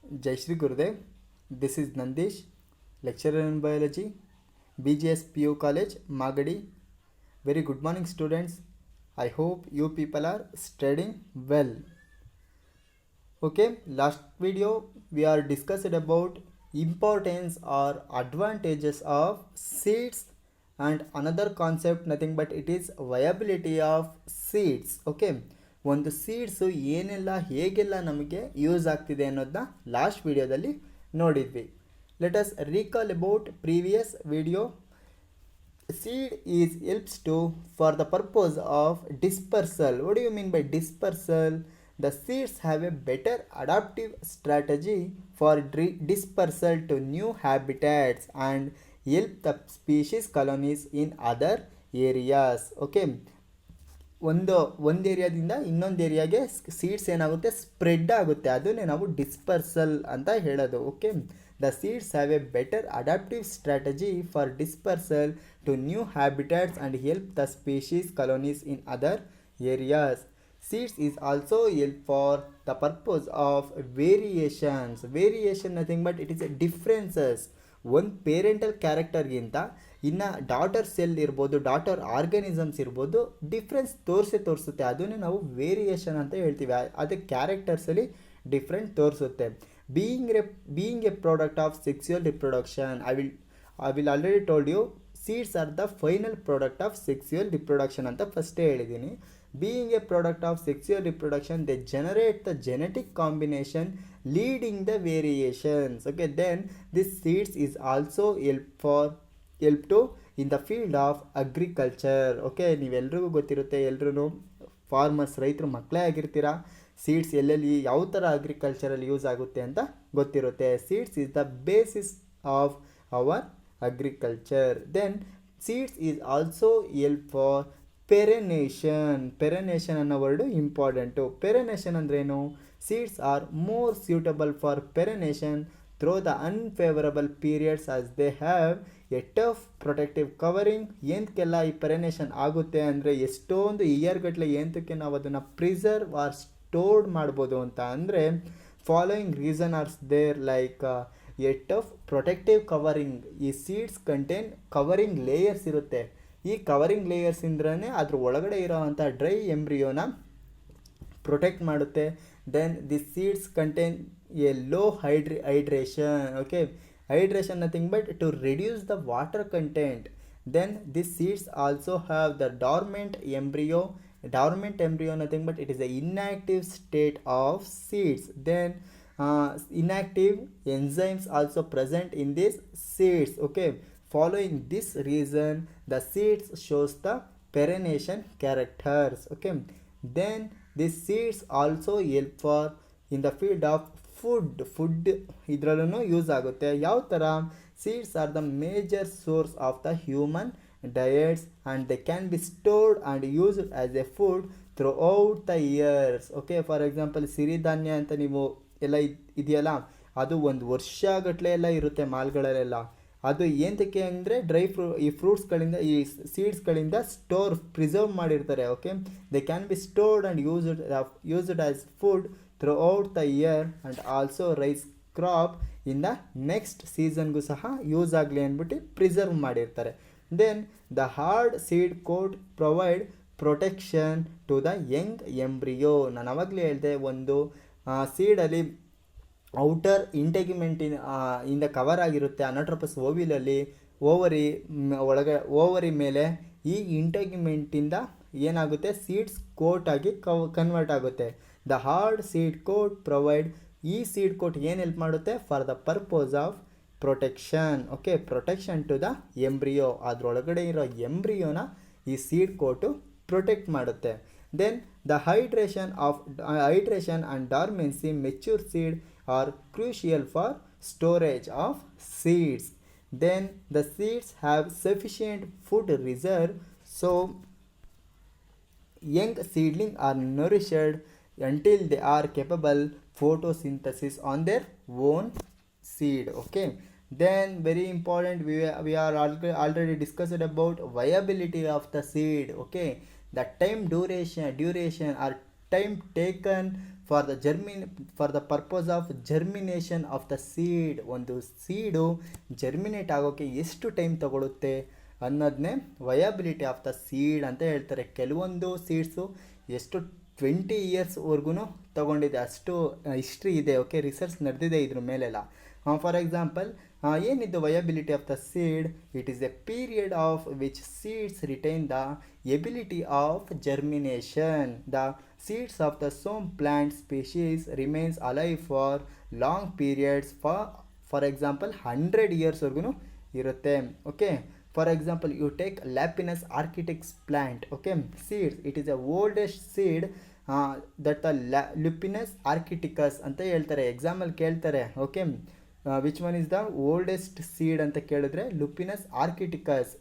Jai Shri Gurudev. This is Nandish, lecturer in biology, BGS PU College, Magadi. Very good morning, students. I hope you people are studying well. Okay, last video we are discussed about importance or advantages of seeds, and another concept nothing but it is viability of seeds. Okay, ಒಂದು seeds ಏನೆಲ್ಲ ಹೇಗೆಲ್ಲ ನಮಗೆ use ಆಗ್ತಿದೆ ಅನ್ನೋದನ್ನ last ವಿಡಿಯೋದಲ್ಲಿ ನೋಡಿದ್ವಿ. Let us recall about previous video. Seed is helps to for the purpose of dispersal. What do you mean by dispersal? The seeds have a better adaptive strategy for dispersal to new habitats and help the species colonies in other areas. Okay, ಒಂದು ಏರಿಯಾದಿಂದ ಇನ್ನೊಂದು ಏರಿಯಾಗೆ seeds ಏನಾಗುತ್ತೆ, spread ಆಗುತ್ತೆ, ಅದನ್ನೇ ನಾವು dispersal ಅಂತ ಹೇಳೋದು. Okay, the seeds have a better adaptive strategy for dispersal to new habitats and help the species colonies in other areas. Seeds is also help for the purpose of variations. Variation nothing but it is a differences. ಒಂದು parental ಕ್ಯಾರೆಕ್ಟರ್ಗಿಂತ ಇನ್ನು daughter cell ಇರ್ಬೋದು, daughter organisms ಇರ್ಬೋದು, difference ತೋರಿಸುತ್ತೆ. ಅದನ್ನೇ ನಾವು variation ಅಂತ ಹೇಳ್ತೀವಿ. ಅದು ಕ್ಯಾರೆಕ್ಟರ್ಸಲ್ಲಿ ಡಿಫ್ರೆಂಟ್ ತೋರಿಸುತ್ತೆ. Being a product of sexual reproduction, I will already told you seeds are the final product of sexual reproduction ಅಂತ ಫಸ್ಟೇ ಹೇಳಿದ್ದೀನಿ. Being a product of sexual reproduction, they generate the genetic combination leading the variations. Okay, then this seeds is also help to in the field of agriculture. Okay, ನೀವೆಲ್ರಿಗೂ ಗೊತ್ತಿರುತ್ತೆ, ಎಲ್ರೂ farmers, ರೈತರು ಮಕ್ಕಳೇ ಆಗಿರ್ತೀರಾ. Seeds ಎಲ್ಲೆಲ್ಲಿ ಯಾವ ಥರ ಅಗ್ರಿಕಲ್ಚರಲ್ಲಿ ಯೂಸ್ ಆಗುತ್ತೆ ಅಂತ ಗೊತ್ತಿರುತ್ತೆ. Seeds is the basis of our agriculture. Then seeds is also help for perennation ಅನ್ನೋ ವರ್ಡು ಇಂಪಾರ್ಟೆಂಟು. ಪೆರೆನೇಷನ್ ಅಂದ್ರೇನು? Seeds are more suitable for perennation through the unfavourable periods as they have a tough protective covering. ಏನಕ್ಕೆಲ್ಲ ಈ perennation ಆಗುತ್ತೆ ಅಂದರೆ, ಎಷ್ಟೊಂದು ಇಯರ್ಗಟ್ಟಲೆ ಏನಕ್ಕೆ ನಾವು ಅದನ್ನು ಪ್ರಿಸರ್ವ್ ಆರ್ ಸ್ಟೋರ್ಡ್ ಮಾಡ್ಬೋದು ಅಂತ ಅಂದರೆ, following reason are there like a tough protective covering. ಈ ಸೀಡ್ಸ್ ಕಂಟೇನ್ ಕವರಿಂಗ್ ಲೇಯರ್ಸ್ ಇರುತ್ತೆ. ಈ ಕವರಿಂಗ್ ಲೇಯರ್ಸ್ ಇಂದ್ರೇ ಅದ್ರ ಒಳಗಡೆ ಇರೋವಂಥ ಡ್ರೈ ಎಂಬ್ರಿಯೋನ ಪ್ರೊಟೆಕ್ಟ್ ಮಾಡುತ್ತೆ. Then this seeds contain a low hydration. Okay, hydration nothing but to reduce the water content. Then this seeds also have the dormant embryo nothing but it is a inactive state of seeds. Then inactive enzymes also present in these seeds. Okay, following this reason the seeds shows the perenniation characters. Okay, then these seeds also help for in the field of food ಇದ್ರಲ್ಲೂ use ಆಗುತ್ತೆ. ಯಾವ ಥರ? seeds are the major source of the human diets and they can be stored and used as a food throughout the years. Okay, for example ಸಿರಿಧಾನ್ಯ ಅಂತ ನೀವು ಎಲ್ಲ ಇದೆಯಲ್ಲ, ಅದು ಒಂದು ವರ್ಷಗಟ್ಟಲೆ ಎಲ್ಲ ಇರುತ್ತೆ ಮಾಲ್ಗಳಲ್ಲೆಲ್ಲ. ಅದು ಏನಕ್ಕೆ ಅಂದರೆ ಈ ಫ್ರೂಟ್ಸ್ಗಳಿಂದ, ಈ ಸೀಡ್ಸ್ಗಳಿಂದ ಪ್ರಿಸರ್ವ್ ಮಾಡಿರ್ತಾರೆ. Okay, they can be stored and used as food throughout the year and also raise crop in the next ಸೀಸನ್ಗೂ ಸಹ ಯೂಸ್ ಆಗಲಿ ಅಂದ್ಬಿಟ್ಟು ಪ್ರಿಸರ್ವ್ ಮಾಡಿರ್ತಾರೆ. Then the hard seed coat provide protection to the young embryo. ನಾನು ಅವಾಗಲೇ ಹೇಳಿದೆ, ಒಂದು ಸೀಡಲ್ಲಿ outer ಇಂದ ಕವರ್ ಆಗಿರುತ್ತೆ ಅನಾಟ್ರೋಪಸ್ ಓವಿಲಲ್ಲಿ. ಓವರಿ ಮೇಲೆ ಈ ಇಂಟೆಗ್ಯುಮೆಂಟಿಂದ ಏನಾಗುತ್ತೆ, ಸೀಡ್ಸ್ ಕೋಟ್ ಆಗಿ ಕನ್ವರ್ಟ್ ಆಗುತ್ತೆ. The hard seed coat provide, ಈ ಸೀಡ್ ಕೋಟ್ ಏನು ಹೆಲ್ಪ್ ಮಾಡುತ್ತೆ? For the purpose of protection. Okay, protection to the embryo. ಅದರೊಳಗಡೆ ಇರೋ ಎಂಬ್ರಿಯೋನ ಈ ಸೀಡ್ ಕೋಟು ಪ್ರೊಟೆಕ್ಟ್ ಮಾಡುತ್ತೆ. Then the hydration and dormancy mature seed are crucial for storage of seeds. Then the seeds have sufficient food reserve, so young seedlings are nourished until they are capable photosynthesis on their own seed. Okay, then very important, we are already discussed about viability of the seed. Okay, the time duration or time taken for the purpose of germination of the seed. ಒಂದು ಸೀಡು germinate ಆಗೋಕ್ಕೆ ಎಷ್ಟು time ತಗೊಳುತ್ತೆ ಅನ್ನೋದನ್ನೇ viability of the seed ಅಂತ ಹೇಳ್ತಾರೆ. ಕೆಲವೊಂದು seeds ಎಷ್ಟು 20 ಇಯರ್ಸ್ವರೆಗೂ ತೊಗೊಂಡಿದೆ, ಅಷ್ಟು history ಇದೆ. ಓಕೆ, ರಿಸರ್ಚ್ ನಡೆದಿದೆ ಇದ್ರ ಮೇಲೆಲ್ಲ. ಫಾರ್ ಎಕ್ಸಾಂಪಲ್, ಏನಿದ್ದು viability of the seed? It is a period of which seeds retain the ability of germination. The seeds of the some plant species remains alive for long periods, for example 100 ಇಯರ್ಸ್ವರೆಗೂ ಇರುತ್ತೆ. Okay, for example you take Lupinus arcticus plant. Okay, seeds, it is a oldest seed that Lupinus arcticus ಅಂತ ಹೇಳ್ತಾರೆ. ಎಕ್ಸಾಮಲ್ಲಿ ಕೇಳ್ತಾರೆ. Okay, which one is the oldest seed ಅಂತ ಕೇಳಿದ್ರೆ Lupinus arcticus.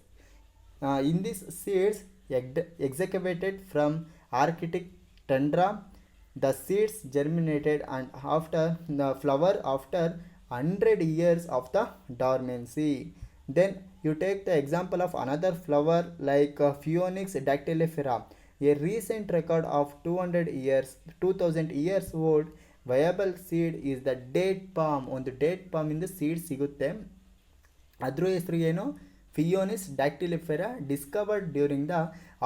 In this seeds excavated from arctic tundra, the seeds germinated and after the flower after 100 years of the dormancy. Then you take the example of another flower like Phoenix dactylifera, a recent record of 2000 years old viable seed is the date palm. ಒಂದು date palm ಇಂದ seed ಸಿಗುತ್ತೆ. ಅದ್ರ ಹೆಸರು ಏನು? Phoenix dactylifera, discovered during the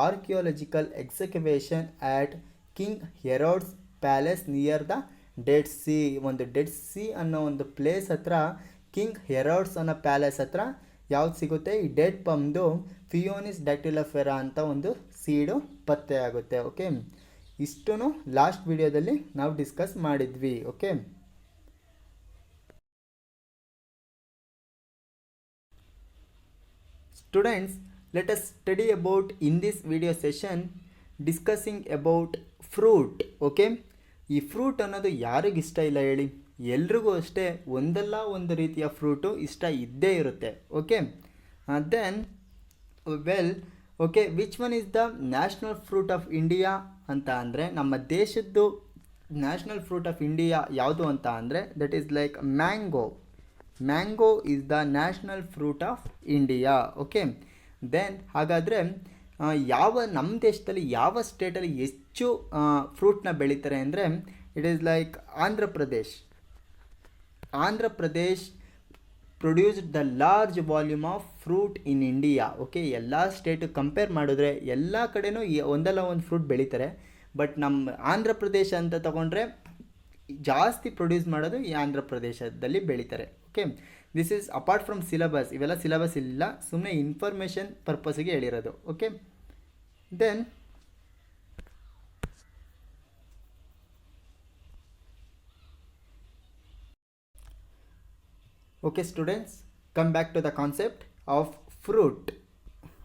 archaeological excavation at king Herod's palace near the Dead Sea. ಒಂದು Dead Sea ಅನ್ನೋ ಒಂದು place ಹತ್ರ, ಕಿಂಗ್ ಹೆರೋಡ್ಸ್ ಅನ್ನೋ ಪ್ಯಾಲೇಸ್ ಹತ್ರ ಯಾವ್ದು ಸಿಗುತ್ತೆ? ಈ ಡೆಡ್ ಪಮ್ದು ಫಿಯೋನಿಸ್ ಡಾಕ್ಟಿಲಿಫೆರಾ ಅಂತ ಒಂದು ಸೀಡು ಪತ್ತೆ ಆಗುತ್ತೆ. ಓಕೆ, ಇಷ್ಟೂ ಲಾಸ್ಟ್ ವಿಡಿಯೋದಲ್ಲಿ ನಾವು ಡಿಸ್ಕಸ್ ಮಾಡಿದ್ವಿ. Okay, students, let us study about in this video session discussing about fruit. Okay, ಈ ಫ್ರೂಟ್ ಅನ್ನೋದು ಯಾರಿಗಿಷ್ಟ ಇಲ್ಲ ಹೇಳಿ? ಎಲ್ರಿಗೂ ಅಷ್ಟೇ ಒಂದಲ್ಲ ಒಂದು ರೀತಿಯ ಫ್ರೂಟು ಇಷ್ಟ ಇದ್ದೇ ಇರುತ್ತೆ. Okay, then well, okay, which one is the national fruit of India ಅಂತ ಅಂದರೆ, ನಮ್ಮ ದೇಶದ್ದು ನ್ಯಾಷನಲ್ ಫ್ರೂಟ್ ಆಫ್ ಇಂಡಿಯಾ ಯಾವುದು ಅಂತ ಅಂದರೆ, that is like mango. Mango is the national fruit of India. Okay, then ಹಾಗಾದರೆ ನಮ್ಮ ದೇಶದಲ್ಲಿ ಯಾವ ಸ್ಟೇಟಲ್ಲಿ ಹೆಚ್ಚು ಫ್ರೂಟ್ನ ಬೆಳೀತಾರೆ ಅಂದರೆ, it is like Andhra Pradesh. Andhra Pradesh produced the large volume of fruit in India. Okay, ಎಲ್ಲ ಸ್ಟೇಟು ಕಂಪೇರ್ ಮಾಡಿದ್ರೆ ಎಲ್ಲ ಕಡೆನೂ ಒಂದಲ್ಲ ಒಂದು ಫ್ರೂಟ್ ಬೆಳೀತಾರೆ. ಬಟ್ ನಮ್ಮ ಆಂಧ್ರ ಪ್ರದೇಶ ಅಂತ ತಗೊಂಡ್ರೆ ಜಾಸ್ತಿ ಪ್ರೊಡ್ಯೂಸ್ ಮಾಡೋದು ಈ ಆಂಧ್ರ ಪ್ರದೇಶದಲ್ಲಿ ಬೆಳೀತಾರೆ. Okay, this is apart from syllabus. ಇವೆಲ್ಲ ಸಿಲೆಬಸ್ ಇಲ್ಲ, ಸುಮ್ಮನೆ ಇನ್ಫಾರ್ಮೇಷನ್ ಪರ್ಪಸ್ಗೆ ಹೇಳಿರೋದು. Okay, then okay students, come back to the concept of fruit.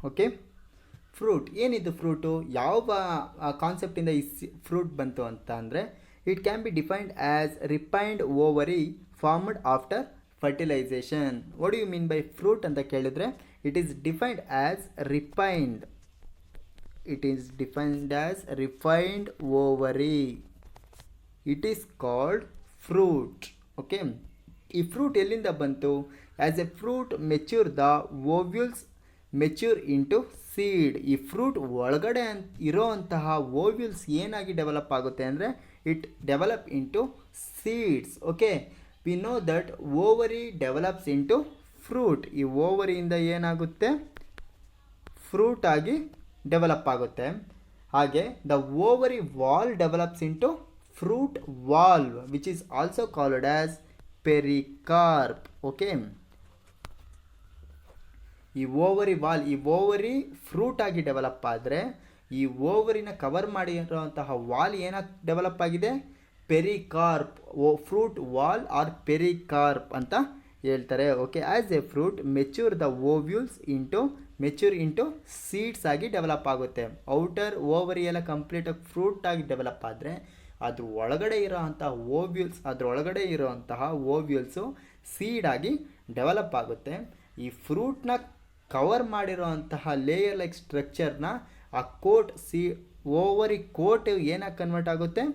Okay, fruit ಏನಿದು? ಫ್ರೂಟು ಯಾವ ಕಾನ್ಸೆಪ್ಟಿಂದ ಈ ಫ್ರೂಟ್ ಬಂತು ಅಂತ ಅಂದರೆ, it can be defined as ripened ovary formed after fertilisation. What do you mean by fruit ಅಂತ ಕೇಳಿದರೆ, it is defined as ripened. It is defined as refined ovary. It is called fruit. Okay, ಈ fruit ಎಲ್ಲಿಂದ ಬಂತು? As a fruit mature the ovules mature into seed. ಈ fruit ಒಳಗಡೆ ಇರೋ ಅಂತಹ ovules ಏನಾಗಿ ಡೆವಲಪ್ ಆಗುತ್ತೆ ಅಂದರೆ, it develop into seeds. Okay, we know that ovary develops into fruit. ಈ ಓವರಿಯಿಂದ ಏನಾಗುತ್ತೆ? ಫ್ರೂಟ್ ಆಗಿ ಡೆವಲಪ್ ಆಗುತ್ತೆ. ಹಾಗೆ the ovary wall develops into fruit valve, which is also called as pericarp. Okay, ಈ ಓವರಿ ವಾಲ್, ಈ ovary fruit ಆಗಿ develop ಆದರೆ, ಈ ಓವರಿನ ಕವರ್ ಮಾಡಿರುವಂತಹ ವಾಲ್ ಏನಾಗಿ ಡೆವಲಪ್ ಆಗಿದೆ? Pericarp. Fruit wall or pericarp ಅಂತ ಹೇಳ್ತಾರೆ. Okay, as a fruit mature the ovules mature into seeds ಆಗಿ ಡೆವಲಪ್ ಆಗುತ್ತೆ. ಔಟರ್ ಓವರಿ ಎಲ್ಲ ಕಂಪ್ಲೀಟಾಗಿ ಫ್ರೂಟ್ ಆಗಿ ಡೆವಲಪ್ ಆದರೆ, ಅದ್ರ ಒಳಗಡೆ ಇರೋಂತಹ ಓವ್ಯೂಲ್ಸು ಸೀಡಾಗಿ ಡೆವಲಪ್ ಆಗುತ್ತೆ. ಈ ಫ್ರೂಟ್ನ ಕವರ್ ಮಾಡಿರೋಂತಹ ಲೇಯರ್ ಲೈಕ್ ಸ್ಟ್ರಕ್ಚರ್ನ ಆ ಕೋಟ್ ಓವರಿ ಕೋಟ್ ಏನಾಗಿ ಕನ್ವರ್ಟ್ ಆಗುತ್ತೆ?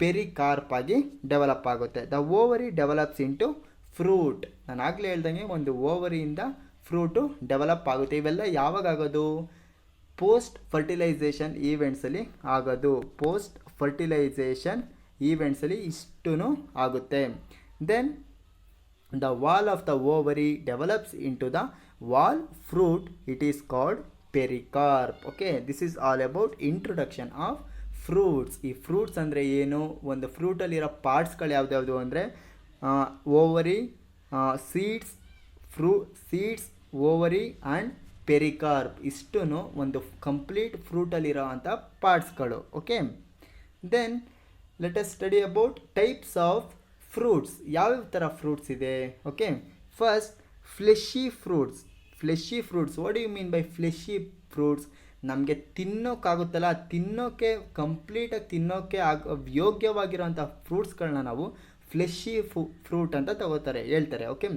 ಪೆರಿಕಾರ್ಪ್ ಆಗಿ ಡೆವಲಪ್ ಆಗುತ್ತೆ. The ovary develops into fruit. ನಾನು ಆಗಲೇ ಹೇಳ್ದಂಗೆ ಒಂದು ಓವರಿಯಿಂದ ಫ್ರೂಟು ಡೆವಲಪ್ ಆಗುತ್ತೆ. ಇವೆಲ್ಲ ಯಾವಾಗ ಆಗೋದು? ಪೋಸ್ಟ್ ಫರ್ಟಿಲೈಸೇಷನ್ ಈವೆಂಟ್ಸಲ್ಲಿ ಆಗೋದು. ಪೋಸ್ಟ್ ಫರ್ಟಿಲೈಸೇಷನ್ ಈವೆಂಟ್ಸಲ್ಲಿ ಇಷ್ಟೂ ಆಗುತ್ತೆ. Then the wall of the ovary develops into the wall fruit. It is called pericarp. Okay, this is all about introduction of fruits. ಈ ಫ್ರೂಟ್ಸ್ ಅಂದರೆ ಏನು, ಒಂದು ಫ್ರೂಟಲ್ಲಿರೋ ಪಾರ್ಟ್ಸ್ಗಳು ಯಾವ್ದ್ಯಾವುದು ಅಂದರೆ ovary, seeds, seeds, ovary and pericarp ಇಷ್ಟೂ ಒಂದು ಕಂಪ್ಲೀಟ್ ಫ್ರೂಟಲ್ಲಿರೋ ಅಂಥ ಪಾರ್ಟ್ಸ್ಗಳು. Okay, then let us study about types of fruits. ಯಾವ್ಯಾವ ಥರ ಫ್ರೂಟ್ಸ್ ಇದೆ. Okay, first fleshy fruits. Fleshy fruits, what you mean by fleshy fruits? ನಮಗೆ ತಿನ್ನೋಕ್ಕಾಗುತ್ತಲ್ಲ, ತಿನ್ನೋಕ್ಕೆ ಕಂಪ್ಲೀಟಾಗಿ ತಿನ್ನೋಕ್ಕೆ ಯೋಗ್ಯವಾಗಿರೋಂಥ ಫ್ರೂಟ್ಸ್ಗಳನ್ನ ನಾವು ಫ್ಲೆಶಿ ಫ್ರೂಟ್ ಅಂತ ಹೇಳ್ತಾರೆ. Okay,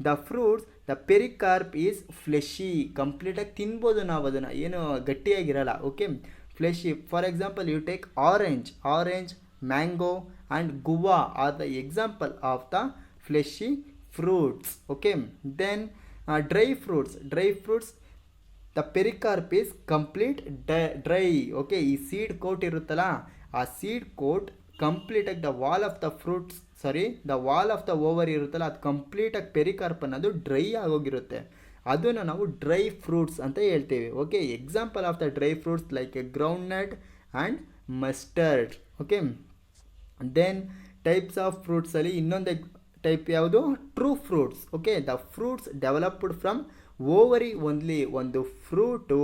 the fruits, the pericarp is fleshy, ಕಂಪ್ಲೀಟಾಗಿ ತಿನ್ಬೋದು ನಾವು ಅದನ್ನು, ಏನು ಗಟ್ಟಿಯಾಗಿರಲ್ಲ. Okay, fleshy. For example you take orange, mango and guava are the example of the fleshy fruits. Okay, then dry fruits, the pericarp is complete dry. Okay, ಈ seed coat ಇರುತ್ತಲ್ಲ, ಆ seed coat ಕಂಪ್ಲೀಟಾಗಿ the wall of the over ಇರುತ್ತಲ್ಲ, ಅದು ಕಂಪ್ಲೀಟಾಗಿ pericarp ಅನ್ನೋದು dry ಆಗೋಗಿರುತ್ತೆ. ಅದನ್ನು ನಾವು ಡ್ರೈ ಫ್ರೂಟ್ಸ್ ಅಂತ ಹೇಳ್ತೀವಿ. Okay, example of the dry fruits like groundnut and mustard. Okay, then types of ಫ್ರೂಟ್ಸಲ್ಲಿ ಇನ್ನೊಂದು ಟೈಪ್ ಯಾವುದು, true fruits. Okay, the fruits developed from ovary only. ಒಂದು ಫ್ರೂಟು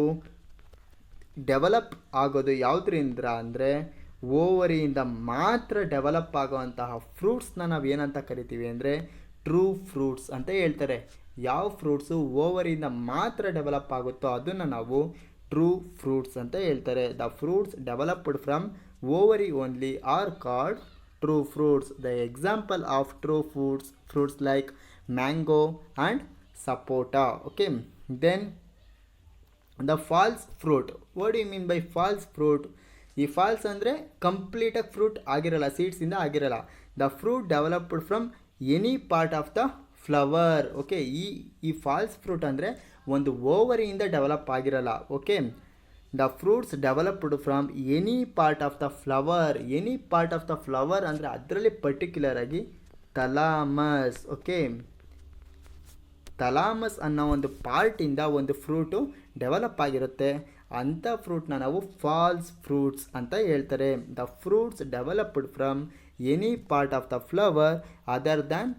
ಡೆವಲಪ್ ಆಗೋದು ಯಾವುದರಿಂದ ಅಂದರೆ ಓವರಿಯಿಂದ ಮಾತ್ರ ಡೆವಲಪ್ ಆಗೋವಂತಹ ಫ್ರೂಟ್ಸ್ನ ನಾವು ಏನಂತ ಕರಿತೀವಿ ಅಂದರೆ ಟ್ರೂ ಫ್ರೂಟ್ಸ್ ಅಂತ ಹೇಳ್ತಾರೆ. ಯಾವ ಫ್ರೂಟ್ಸು ಓವರಿಯಿಂದ ಮಾತ್ರ ಡೆವಲಪ್ ಆಗುತ್ತೋ ಅದನ್ನು ನಾವು ಟ್ರೂ ಫ್ರೂಟ್ಸ್ ಅಂತ ಹೇಳ್ತಾರೆ. The fruits developed from ovary only are called true fruits. The example of true fruits like mango and sapota. Okay, then the false fruit. What do you mean by false fruit? ಈ falls ಅಂದರೆ ಕಂಪ್ಲೀಟಾಗಿ fruit ಆಗಿರಲ್ಲ, ಸೀಡ್ಸಿಂದ ಆಗಿರಲ್ಲ. The fruit developed from any part of the flower. Okay, ಈ falls fruit ಅಂದರೆ ಒಂದು ಓವರಿಯಿಂದ develop ಆಗಿರಲ್ಲ. Okay, the fruits developed from any part of the flower. Any part of the flower ಅಂದರೆ ಅದರಲ್ಲಿ ಪರ್ಟಿಕ್ಯುಲರ್ ಆಗಿ ಥಲಾಮಸ್. ಓಕೆ, ಥಲಾಮಸ್ ಅನ್ನೋ ಒಂದು ಪಾರ್ಟಿಂದ ಒಂದು ಫ್ರೂಟು ಡೆವಲಪ್ ಆಗಿರುತ್ತೆ. ಅಂಥ ಫ್ರೂಟ್ನ ನಾವು ಫಾಲ್ಸ್ ಫ್ರೂಟ್ಸ್ ಅಂತ ಹೇಳ್ತಾರೆ. The fruits developed from any part of the flower other than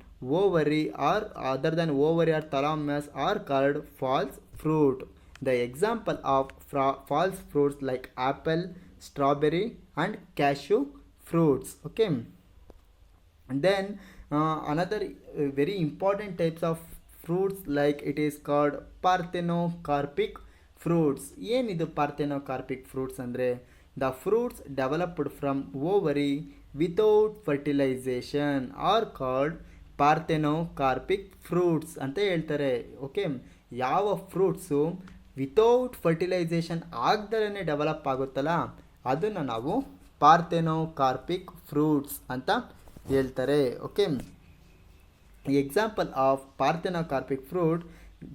ovary or thalamus are called false fruit. The example of false fruits like apple, strawberry and cashew fruits. Okay, and then another very important types of fruits like it is called parthenocarpic fruits. ಏನಿದು parthenocarpic fruits ಅಂದರೆ the fruits developed from ovary without fertilization are called parthenocarpic fruits ಅಂತ ಹೇಳ್ತಾರೆ. Okay, ಯಾವ fruits without fertilisation ಆಗ್ದಲೇ develop ಆಗುತ್ತಲ್ಲ ಅದನ್ನು ನಾವು parthenocarpic fruits ಅಂತ ಹೇಳ್ತಾರೆ. Okay, example of parthenocarpic fruit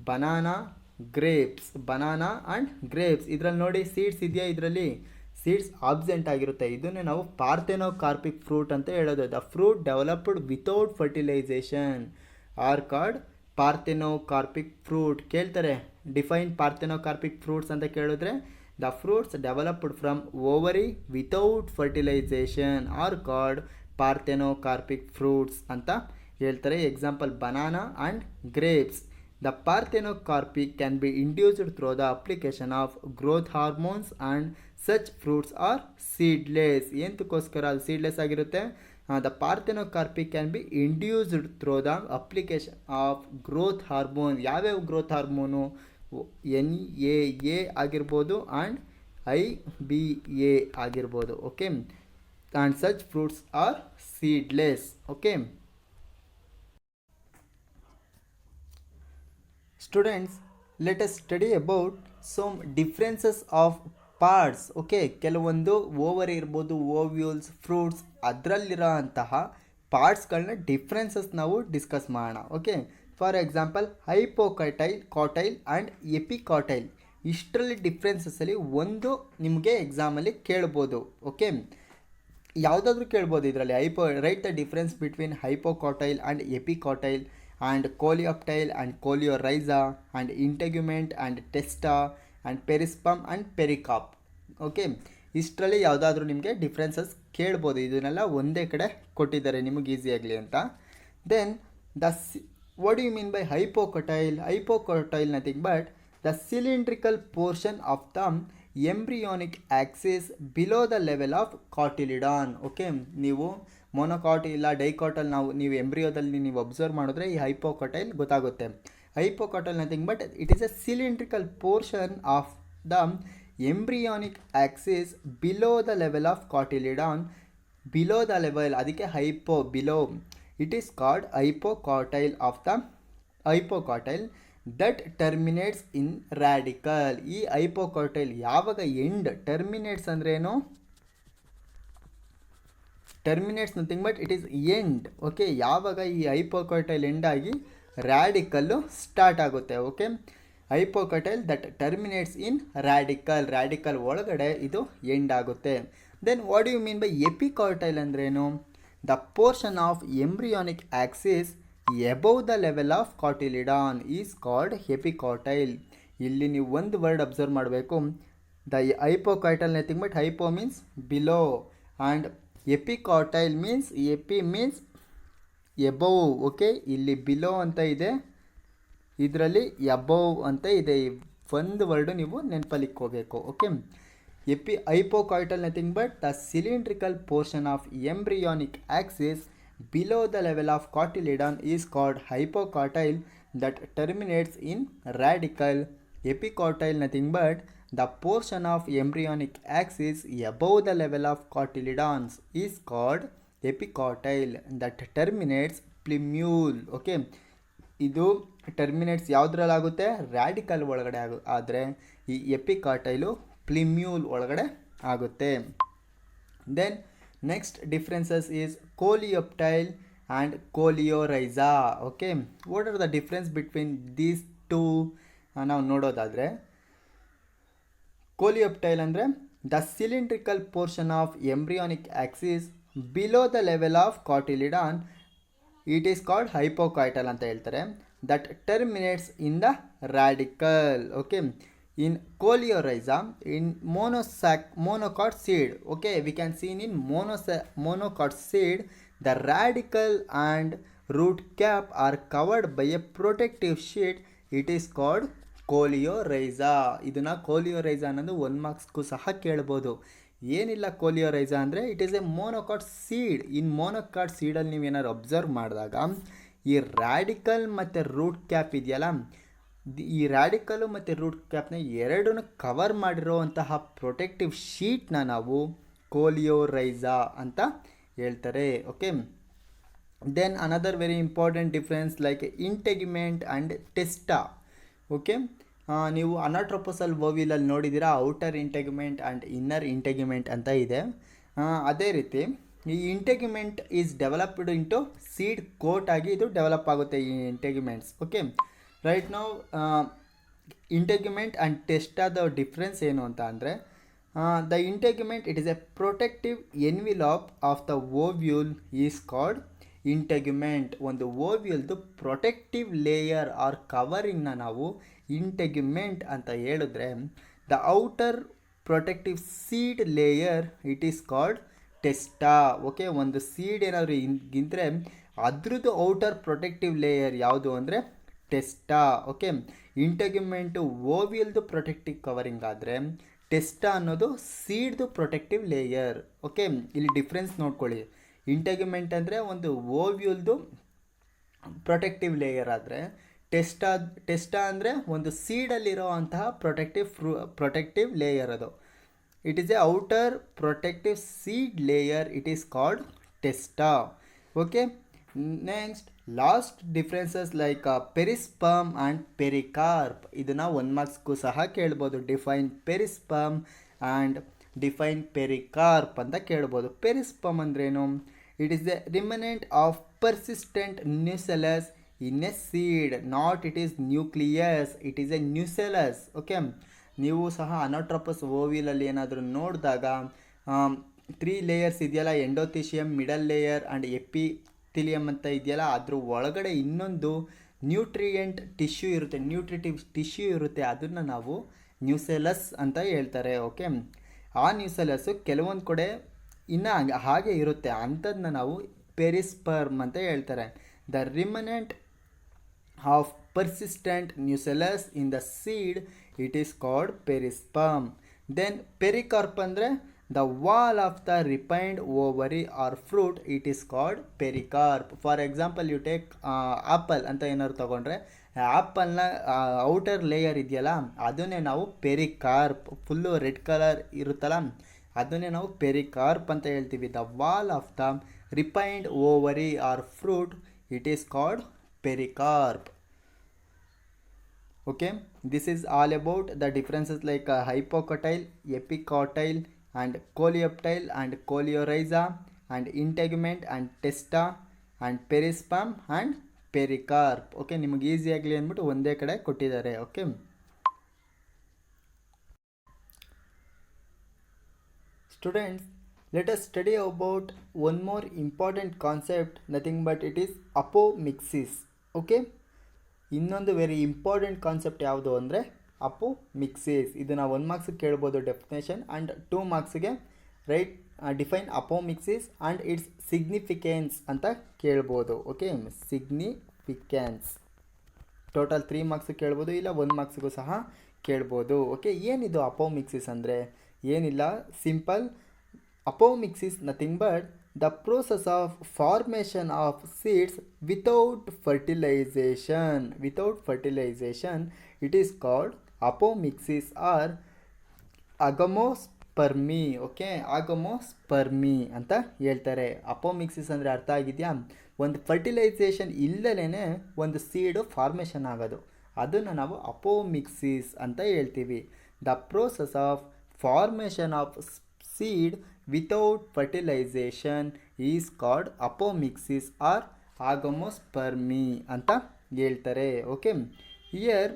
banana and grapes. ಇದರಲ್ಲಿ ನೋಡಿ ಸೀಡ್ಸ್ ಇದೆಯಾ, ಇದರಲ್ಲಿ ಸೀಡ್ಸ್ ಆಬ್ಸೆಂಟ್ ಆಗಿರುತ್ತೆ. ಇದನ್ನೇ ನಾವು ಪಾರ್ಥೆನೋಕಾರ್ಪಿಕ್ ಫ್ರೂಟ್ ಅಂತ ಹೇಳೋದು. The fruit developed without fertilisation are called parthenocarpic fruit. ಕೇಳ್ತಾರೆ ಡಿಫೈನ್ ಪಾರ್ಥೆನೋಕಾರ್ಪಿಕ್ ಫ್ರೂಟ್ಸ್ ಅಂತ ಕೇಳಿದ್ರೆ the fruits developed from ovary without fertilisation are called parthenocarpic fruits ಅಂತ ಹೇಳ್ತಾರೆ. Example banana and grapes. The parthenocarpic can be induced through the application of growth hormones and such fruits are seedless. ಎಂತಕ್ಕೋಸ್ಕರ ಅದು seedless ಆಗಿರುತ್ತೆ? The parthenocarpic can be induced through the application of growth hormone. ಯಾವ್ಯಾವ growth hormone? NAA ಆಗಿರ್ಬೋದು and IBA ಆಗಿರ್ಬೋದು. Okay, and such fruits are seedless. Okay students, let us study about some differences of parts. Okay, ಕೆಲವೊಂದು ovary ಇರ್ಬೋದು, ovules, fruits, ಅದರಲ್ಲಿರೋ ಅಂತಹ ಪಾರ್ಟ್ಸ್ಗಳನ್ನ differences ನಾವು discuss ಮಾಡೋಣ. Okay, for example cotyl and epicotyl. ಇಷ್ಟರಲ್ಲಿ ಡಿಫ್ರೆನ್ಸಸ್ಸಲ್ಲಿ ಒಂದು ನಿಮಗೆ ಎಕ್ಸಾಮಲ್ಲಿ ಕೇಳ್ಬೋದು. ಓಕೆ, ಯಾವುದಾದ್ರೂ ಕೇಳ್ಬೋದು ಇದರಲ್ಲಿ. Right the difference between hypocotyl and epicotyl and coleoptile and coleorhiza and integument and testa and perisperm and pericarp. Okay, ಇಷ್ಟರಲ್ಲಿ ಯಾವುದಾದ್ರೂ ನಿಮಗೆ ಡಿಫ್ರೆನ್ಸಸ್ ಕೇಳ್ಬೋದು. ಇದನ್ನೆಲ್ಲ ಒಂದೇ ಕಡೆ ಕೊಟ್ಟಿದ್ದಾರೆ ನಿಮಗೆ ಈಸಿ ಆಗಲಿ ಅಂತ. Then what you mean by hypocotyl? Hypocotyl nothing but the cylindrical portion of the embryonic axis below the level of cotyledon. Okay, ನೀವು ಮೊನೊಕಾಟ್ ಇಲ್ಲ ಡೈಕಾಟಲ್ ನೀವು ಎಂಬ್ರಿಯೋದಲ್ಲಿ ನೀವು ಅಬ್ಸರ್ವ್ ಮಾಡಿದ್ರೆ ಈ ಹೈಪೋಕಾಟೈಲ್ ಗೊತ್ತಾಗುತ್ತೆ. Hypocotyl nothing but it is a cylindrical portion of the embryonic axis below the level of cotyledon. Below the level, ಅದಕ್ಕೆ below. It is called hypocotyl of the hypocotyl that terminates in radicle. ಈ hypocotyl ಯಾವಾಗ terminates ಅಂದ್ರೆ ಏನು? Terminates nothing but it is end. Okay, ಯಾವಾಗ ಈ hypocotyl end ಆಗಿ radicle start ಆಗುತ್ತೆ. Okay, hypocotyl that terminates in radicle ಒಳಗಡೆ ಇದು ಎಂಡ್ ಆಗುತ್ತೆ. Then what you mean by epicotyl ಅಂದ್ರೇನು? The portion of embryonic axis above the level of cotyledon is called epicotyl. ಇಲ್ಲಿ ನೀವು ಒಂದು ವರ್ಡ್ ಅಬ್ಸರ್ವ್ ಮಾಡಬೇಕು. The hypocotyl nothing but hypo means below and epicotyl means epi means above. Okay, ಇಲ್ಲಿ below ಅಂತ ಇದೆ, ಇದರಲ್ಲಿ above ಅಂತ ಇದೆ. ಒಂದು ವರ್ಡು ನೀವು ನೆನಪಲ್ಲಿ ಇಟ್ಕೋಬೇಕು. Okay, hypocotyl nothing but the cylindrical portion of embryonic axis below the level of cotyledon is called hypocotyl that terminates in radical. Epicotyl nothing but the portion of embryonic axis above the level of cotyledons is called epicotyl that terminates plumule. Okay, ಇದು ಟರ್ಮಿನೇಟ್ಸ್ ಯಾವುದ್ರಲ್ಲಾಗುತ್ತೆ? Radical ಒಳಗಡೆ ಆದರೆ ಈ ಎಪಿಕಾಟೈಲು plumule ಒಳಗಡೆ ಆಗುತ್ತೆ. Then next differences is coleoptile and coleorhiza. Okay, what are the difference between these two? ನಾವು ನೋಡೋದಾದರೆ coleoptile ಅಂದರೆ the cylindrical portion of embryonic axis below the level of cotyledon, it is called hypocotyl ಅಂತ ಹೇಳ್ತಾರೆ. that terminates in the radical. Okay, in coleorhiza, in monocot seed, okay, we can see in monocot seed the radical and root cap are covered by a protective sheet. It is called coleorhiza. ಇದನ್ನ coleorhiza ಅನ್ನೋದು 1 ಮಾರ್ಕ್ಸ್ಗೂ ಸಹ ಕೇಳ್ಬೋದು. ಏನಿಲ್ಲ coleorhiza ಅಂದರೆ it is a monocot seed. In monocot ಸೀಡಲ್ಲಿ ನೀವೇನಾದ್ರು observe ಮಾಡಿದಾಗ ಈ ರ್ಯಾಡಿಕಲ್ ಮತ್ತು ರೂಟ್ ಕ್ಯಾಪ್ ಇದೆಯಲ್ಲ, ಈ ರ್ಯಾಡಿಕಲು ಮತ್ತು ರೂಟ್ ಕ್ಯಾಪ್ನ ಎರಡನ್ನು ಕವರ್ ಮಾಡಿರೋವಂತಹ ಪ್ರೊಟೆಕ್ಟಿವ್ ಶೀಟ್ನ ನಾವು ಕೋಲಿಯೋರೈಸಾ ಅಂತ ಹೇಳ್ತಾರೆ. Okay, then another very important difference like integument and testa. Okay, ನೀವು ಅನಾಟ್ರೋಪೋಸಲ್ ಓವಿಲಲ್ಲಿ ನೋಡಿದ್ದೀರಾ, outer integument and inner integument ಅಂತ ಇದೆ. ಅದೇ ರೀತಿ ಈ integument is developed into seed coat ಆಗಿ ಇದು ಡೆವಲಪ್ ಆಗುತ್ತೆ ಈ ಇಂಟೆಗ್ಯುಮೆಂಟ್ಸ್. ಓಕೆ, ರೈಟ್ ನಾವು ಇಂಟೆಗ್ಯುಮೆಂಟ್ ಆ್ಯಂಡ್ ಟೆಸ್ಟಾದ ಡಿಫ್ರೆನ್ಸ್ ಏನು ಅಂತ ಅಂದರೆ, the integument it is a protective envelope of the ovule is called integument. ಒಂದು ಓವ್ಯೂಲ್ದು ಪ್ರೊಟೆಕ್ಟಿವ್ ಲೇಯರ್ ಆರ್ ಕವರಿಂಗ್ನ ನಾವು ಇಂಟೆಗ್ಯುಮೆಂಟ್ ಅಂತ ಹೇಳಿದ್ರೆ, the outer protective seed layer it is called testa. Okay, ಒಂದು ಸೀಡ್ ಏನಾದರೂ ಹಿಂಗಿದ್ರೆ ಅದ್ರದ್ದು ಔಟರ್ ಪ್ರೊಟೆಕ್ಟಿವ್ ಲೇಯರ್ ಯಾವುದು ಅಂದರೆ ಟೆಸ್ಟಾ. ಓಕೆ, ಇಂಟೆಗ್ಯುಮೆಂಟು ಓವಿಯಲ್ದು ಪ್ರೊಟೆಕ್ಟಿವ್ ಕವರಿಂಗ್ ಆದರೆ ಟೆಸ್ಟಾ ಅನ್ನೋದು ಸೀಡ್ದು ಪ್ರೊಟೆಕ್ಟಿವ್ ಲೇಯರ್. ಓಕೆ, ಇಲ್ಲಿ ಡಿಫ್ರೆನ್ಸ್ ನೋಡ್ಕೊಳ್ಳಿ. ಇಂಟೆಗ್ಯುಮೆಂಟ್ ಅಂದರೆ ಒಂದು ಓವ್ಯೂಲ್ದು ಪ್ರೊಟೆಕ್ಟಿವ್ ಲೇಯರ್ ಆದರೆ ಟೆಸ್ಟಾ ಅಂದರೆ ಒಂದು ಸೀಡಲ್ಲಿರೋ ಅಂತಹ ಪ್ರೊಟೆಕ್ಟಿವ್ ಲೇಯರ್ ಅದು. It is a outer protective seed layer, it is called testa. Okay, next last differences like perisperm and pericarp. ಇದನ್ನು 1 ಮಾರ್ಕ್ಸ್ಗೂ ಸಹ ಕೇಳ್ಬೋದು. Define perisperm and define pericarp ಅಂತ ಕೇಳ್ಬೋದು. ಪೆರಿಸ್ಪರ್ಮ್ ಅಂದ್ರೇನು? It is the remnant of persistent nucellus in a seed, not it is nucleus, it is a nucellus. Okay, ನೀವು ಸಹ anatropous ಓವಿಲಲ್ಲಿ ಏನಾದರೂ ನೋಡಿದಾಗ 3 ಲೇಯರ್ಸ್ ಇದೆಯಲ್ಲ, ಎಂಡೋಥಿಷಿಯಮ್, ಮಿಡಲ್ ಲೇಯರ್ ಆ್ಯಂಡ್ ಎಪಿಥಿಲಿಯಮ್ ಅಂತ ಇದೆಯಲ್ಲ, ಅದ್ರ ಒಳಗಡೆ ಇನ್ನೊಂದು ನ್ಯೂಟ್ರಿಯೆಂಟ್ ಟಿಶ್ಯೂ ಇರುತ್ತೆ, ನ್ಯೂಟ್ರಿಟಿವ್ ಟಿಶ್ಯೂ ಇರುತ್ತೆ, ಅದನ್ನು ನಾವು ನ್ಯೂಸೆಲಸ್ ಅಂತ ಹೇಳ್ತಾರೆ. ಓಕೆ, ಆ ನ್ಯೂಸೆಲಸ್ಸು ಕೆಲವೊಂದು ಕಡೆ ಇನ್ನು ಹಾಗೆ ಇರುತ್ತೆ, ಅಂಥದ್ದನ್ನ ನಾವು ಪೆರಿಸ್ಪರ್ಮ್ ಅಂತ ಹೇಳ್ತಾರೆ. The remnant of persistent nucellus in the seed, it is called perisperm. Then pericarp ಅಂದರೆ the wall of the ripened ovary or fruit, it is called pericarp. For example you take apple ಅಂತ ಏನಾದ್ರು ತೊಗೊಂಡ್ರೆ, ಆ್ಯಪಲ್ನ outer layer ಇದೆಯಲ್ಲ, ಅದನ್ನೇ ನಾವು pericarp, full red colour ಇರುತ್ತಲ್ಲ, ಅದನ್ನೇ ನಾವು ಪೆರಿಕಾರ್ಪ್ ಅಂತ ಹೇಳ್ತೀವಿ. The wall of the ripened ovary or fruit, it is called pericarp. Okay, this is all about the differences like hypocotyle, epicotyle and coleoptile and coleorhiza and integument and testa and perisperm and pericarp. Okay, ನಿಮಗೆ easy ಆಗಲಿ ಅಂದ್ಬಿಟ್ಟು ಒಂದೇ ಕಡೆ ಕೊಟ್ಟಿದ್ದಾರೆ. Okay, students, let us study about one more important concept, nothing but it is apomixis. Okay, ಇನ್ನೊಂದು very important concept ಯಾವುದು ಅಂದರೆ apomixis. ಇದನ್ನು 1 ಮಾರ್ಕ್ಸಿಗೆ ಕೇಳ್ಬೋದು ಡೆಫಿನೇಷನ್, ಆ್ಯಂಡ್ 2 ಮಾರ್ಕ್ಸಿಗೆ right define apomixis and its significance ಅಂತ ಕೇಳ್ಬೋದು. ಓಕೆ, ಸಿಗ್ನಿಫಿಕೆನ್ಸ್ ಟೋಟಲ್ 3 ಮಾರ್ಕ್ಸಿಗೆ ಕೇಳ್ಬೋದು, ಇಲ್ಲ 1 ಮಾರ್ಕ್ಸಿಗೂ ಸಹ ಕೇಳ್ಬೋದು. ಓಕೆ, ಏನಿದು ಅಪೋಮಿಕ್ಸಿಸ್ ಅಂದರೆ? ಏನಿಲ್ಲ, simple. Apomixis nothing but the process of formation of seeds without fertilization. It is called apomixis or agomospermy. Okay, agamospermy ಅಂತ ಹೇಳ್ತಾರೆ. ಅಪೋಮಿಕ್ಸಿಸ್ ಅಂದರೆ ಅರ್ಥ ಆಗಿದೆಯಾ? ಒಂದು ಫರ್ಟಿಲೈಸೇಷನ್ ಇಲ್ಲದೇ ಒಂದು ಸೀಡು ಫಾರ್ಮೇಷನ್ ಆಗೋದು, ಅದನ್ನು ನಾವು ಅಪೋಮಿಕ್ಸಿಸ್ ಅಂತ ಹೇಳ್ತೀವಿ. The process of formation of seed without fertilization is called apomixis or agomospermy ಅಂತ ಹೇಳ್ತಾರೆ. Okay, here